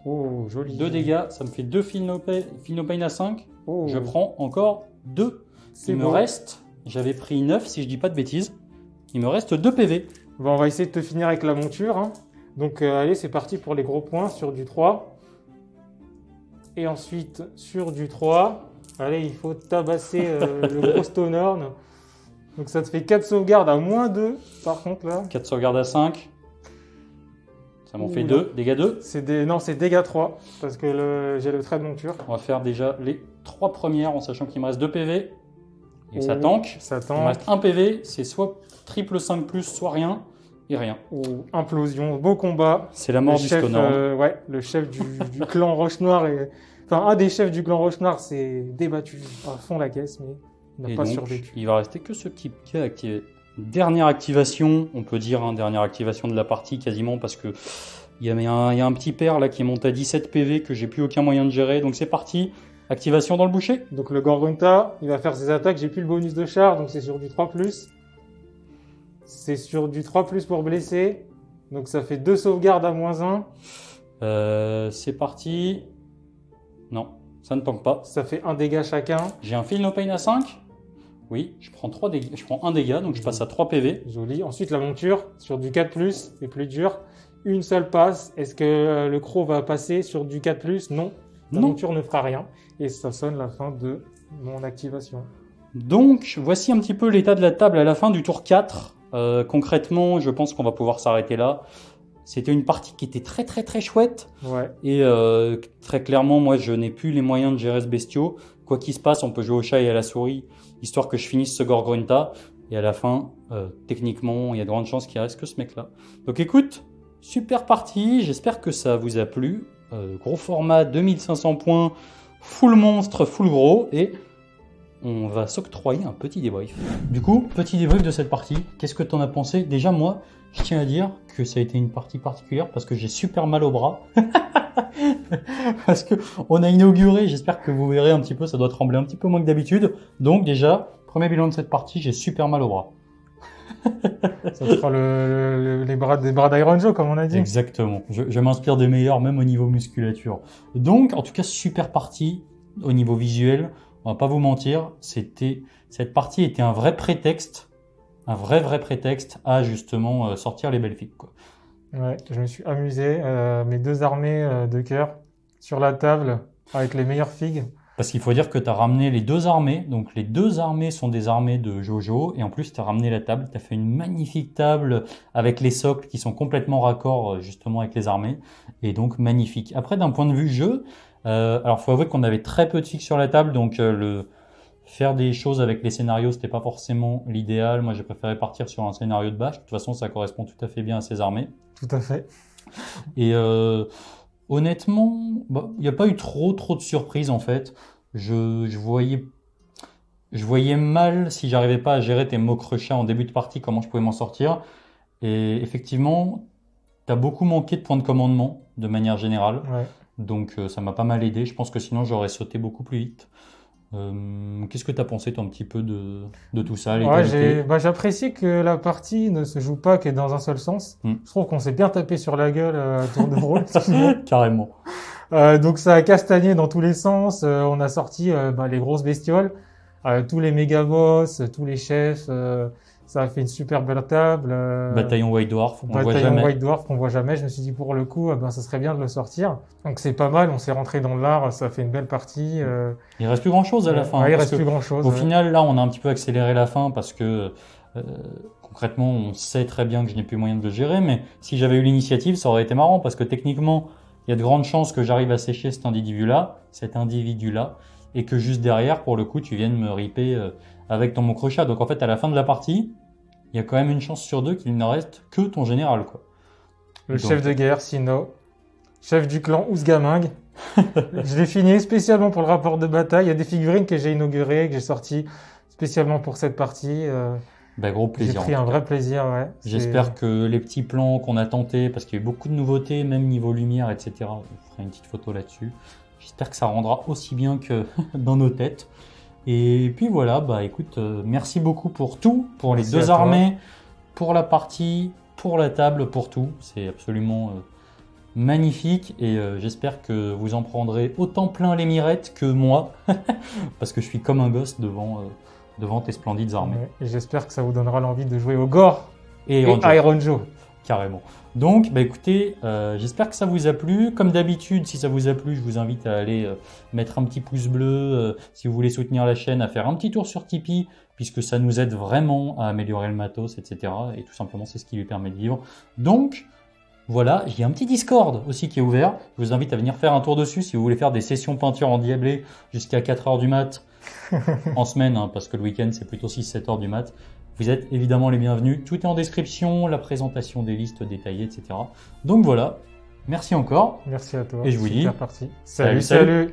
Speaker 2: Oh, joli.
Speaker 1: 2 dégâts, ça me fait 2 Feel No Pain à 5.
Speaker 2: Oh,
Speaker 1: Je prends encore 2.
Speaker 2: c'est
Speaker 1: Il me
Speaker 2: beau.
Speaker 1: reste, j'avais pris 9 si je dis pas de bêtises. Il me reste 2 PV.
Speaker 2: Bon, on va essayer de te finir avec la monture, hein. Donc allez, c'est parti pour les gros points sur du 3. Et ensuite, sur du 3, allez, il faut tabasser le gros Stonehorn. Donc ça te fait 4 sauvegardes à -2, par contre, là.
Speaker 1: 4 sauvegardes à 5. Ça m'en fait
Speaker 2: Oula.
Speaker 1: 2. Dégâts 2.
Speaker 2: Non, c'est dégâts 3, parce que j'ai le trait de monture.
Speaker 1: On va faire déjà les 3 premières en sachant qu'il me reste 2 PV. Et ça
Speaker 2: Oh,
Speaker 1: tank.
Speaker 2: Ça
Speaker 1: Il me
Speaker 2: tank.
Speaker 1: reste 1 PV. C'est soit triple 5+, soit rien. Et rien.
Speaker 2: Oh, implosion, beau combat.
Speaker 1: C'est la mort
Speaker 2: Le
Speaker 1: du
Speaker 2: chef,
Speaker 1: Stonehorn.
Speaker 2: ouais, le chef du clan Roche Noire. Enfin, un des chefs du clan Roche Noire s'est débattu à fond la caisse, mais il
Speaker 1: Et
Speaker 2: n'a pas
Speaker 1: donc,
Speaker 2: survécu.
Speaker 1: il va rester que ce petit pied activé. Dernière activation, on peut dire, hein, dernière activation de la partie quasiment, parce que il y a un petit père là qui monte à 17 PV que j'ai plus aucun moyen de gérer. Donc c'est parti. Activation dans le boucher.
Speaker 2: Donc le Gorgrunta, il va faire ses attaques. J'ai plus le bonus de char, donc c'est sur du 3+. C'est sur du 3+ pour blesser. Donc ça fait 2 sauvegardes à -1.
Speaker 1: C'est parti. Non, ça ne tank pas.
Speaker 2: Ça fait 1 dégât chacun.
Speaker 1: J'ai un Feel No Pain à 5. Oui, je prends 3 dégâts, je prends 1 dégât, donc je passe à 3 PV.
Speaker 2: Joli. Ensuite la monture, sur du 4+, c'est plus dur. Une seule passe. Est-ce que le croc va passer sur du 4+? Non. La
Speaker 1: Non.
Speaker 2: monture ne fera rien. Et ça sonne la fin de mon activation.
Speaker 1: Donc, voici un petit peu l'état de la table à la fin du tour 4. Concrètement, je pense qu'on va pouvoir s'arrêter là. C'était une partie qui était très très très chouette.
Speaker 2: Ouais.
Speaker 1: Et très clairement, moi, je n'ai plus les moyens de gérer ce bestiau. Quoi qu'il se passe, on peut jouer au chat et à la souris, histoire que je finisse ce Gorgrunta. Et à la fin, techniquement, il y a de grandes chances qu'il reste que ce mec-là. Donc écoute, super partie. J'espère que ça vous a plu. Gros format, 2500 points, full monstre, full gros. Et on va s'octroyer un petit débrief. Du coup, petit débrief de cette partie. Qu'est-ce que tu en as pensé? Déjà, moi, je tiens à dire que ça a été une partie particulière parce que j'ai super mal au bras. Parce que on a inauguré, j'espère que vous verrez un petit peu, ça doit trembler un petit peu moins que d'habitude. Donc déjà, premier bilan de cette partie, j'ai super mal au bras.
Speaker 2: Ça te fera les bras des bras d'Iron Joe, comme on a dit.
Speaker 1: Exactement. Je m'inspire des meilleurs, même au niveau musculature. Donc, en tout cas, super partie au niveau visuel. On va pas vous mentir, cette partie était un vrai prétexte, un vrai prétexte à justement sortir les belles filles, quoi.
Speaker 2: Ouais, je me suis amusé. Mes deux armées de cœur sur la table avec les meilleures figues.
Speaker 1: Parce qu'il faut dire que tu as ramené les deux armées. Donc les deux armées sont des armées de Jojo. Et en plus, tu as ramené la table. Tu as fait une magnifique table avec les socles qui sont complètement raccords justement avec les armées. Et donc magnifique. Après, d'un point de vue jeu, alors faut avouer qu'on avait très peu de figues sur la table. Donc faire des choses avec les scénarios, c'était pas forcément l'idéal. Moi, j'ai préféré partir sur un scénario de bâche. De toute façon, ça correspond tout à fait bien à ces armées.
Speaker 2: Tout à fait.
Speaker 1: Et honnêtement, il n'y a pas eu trop de surprises en fait. Je voyais mal si j'arrivais pas à gérer tes mots crochets en début de partie, comment je pouvais m'en sortir. Et effectivement, tu as beaucoup manqué de points de commandement de manière générale.
Speaker 2: Ouais.
Speaker 1: Donc ça m'a pas mal aidé. Je pense que sinon j'aurais sauté beaucoup plus vite. Qu'est-ce que tu as pensé toi un petit peu de tout ça, les
Speaker 2: Ouais,
Speaker 1: qualités?
Speaker 2: j'apprécie que la partie ne se joue pas que dans un seul sens. Je trouve qu'on s'est bien tapé sur la gueule à tour de rôle.
Speaker 1: Carrément.
Speaker 2: Donc ça a castagné dans tous les sens. On a sorti les grosses bestioles, tous les méga boss, tous les chefs. Ça a fait une super belle table.
Speaker 1: Bataillon White Dwarf, on le voit
Speaker 2: Bataillon
Speaker 1: jamais.
Speaker 2: White Dwarf qu'on voit jamais. Je me suis dit pour le coup, ça serait bien de le sortir. Donc c'est pas mal. On s'est rentré dans l'art. Ça fait une belle partie.
Speaker 1: Il reste plus grand chose à la fin.
Speaker 2: Ouais, il
Speaker 1: parce
Speaker 2: reste
Speaker 1: que
Speaker 2: plus grand chose.
Speaker 1: Au final, là, on a un petit peu accéléré la fin parce que concrètement, on sait très bien que je n'ai plus moyen de le gérer. Mais si j'avais eu l'initiative, ça aurait été marrant parce que techniquement, il y a de grandes chances que j'arrive à sécher cet individu-là, et que juste derrière, pour le coup, tu viennes me ripper avec ton mot crochet. Donc en fait, à la fin de la partie, il y a quand même une chance sur deux qu'il ne reste que ton général, quoi.
Speaker 2: Le chef de guerre, Sino, chef du clan Ousgaming. Je l'ai fini spécialement pour le rapport de bataille. Il y a des figurines que j'ai inaugurées, que j'ai sorties spécialement pour cette partie.
Speaker 1: Gros
Speaker 2: J'ai
Speaker 1: plaisir.
Speaker 2: pris un vrai plaisir, ouais.
Speaker 1: J'espère que les petits plans qu'on a tentés, parce qu'il y a eu beaucoup de nouveautés, même niveau lumière, etc. Je ferai une petite photo là-dessus. J'espère que ça rendra aussi bien que dans nos têtes. Et puis voilà, écoute, merci beaucoup pour tout, pour
Speaker 2: Merci
Speaker 1: les deux
Speaker 2: à toi.
Speaker 1: armées, pour la partie, pour la table, pour tout. C'est absolument magnifique et j'espère que vous en prendrez autant plein les mirettes que moi, parce que je suis comme un gosse devant tes splendides armées.
Speaker 2: Ouais, et j'espère que ça vous donnera l'envie de jouer au Gore
Speaker 1: Et
Speaker 2: et Iron Joe.
Speaker 1: Carrément. Donc, écoutez, j'espère que ça vous a plu. Comme d'habitude, si ça vous a plu, je vous invite à aller mettre un petit pouce bleu. Si vous voulez soutenir la chaîne, à faire un petit tour sur Tipeee, puisque ça nous aide vraiment à améliorer le matos, etc. Et tout simplement, c'est ce qui lui permet de vivre. Donc, voilà, il y a un petit Discord aussi qui est ouvert. Je vous invite à venir faire un tour dessus si vous voulez faire des sessions peinture endiablées jusqu'à 4h du mat en semaine, parce que le week-end, c'est plutôt 6-7 heures du mat. Vous êtes évidemment les bienvenus. Tout est en description, la présentation des listes détaillées, etc. Donc voilà, merci encore.
Speaker 2: Merci à toi.
Speaker 1: Et je vous dis,
Speaker 2: Super partie. Salut.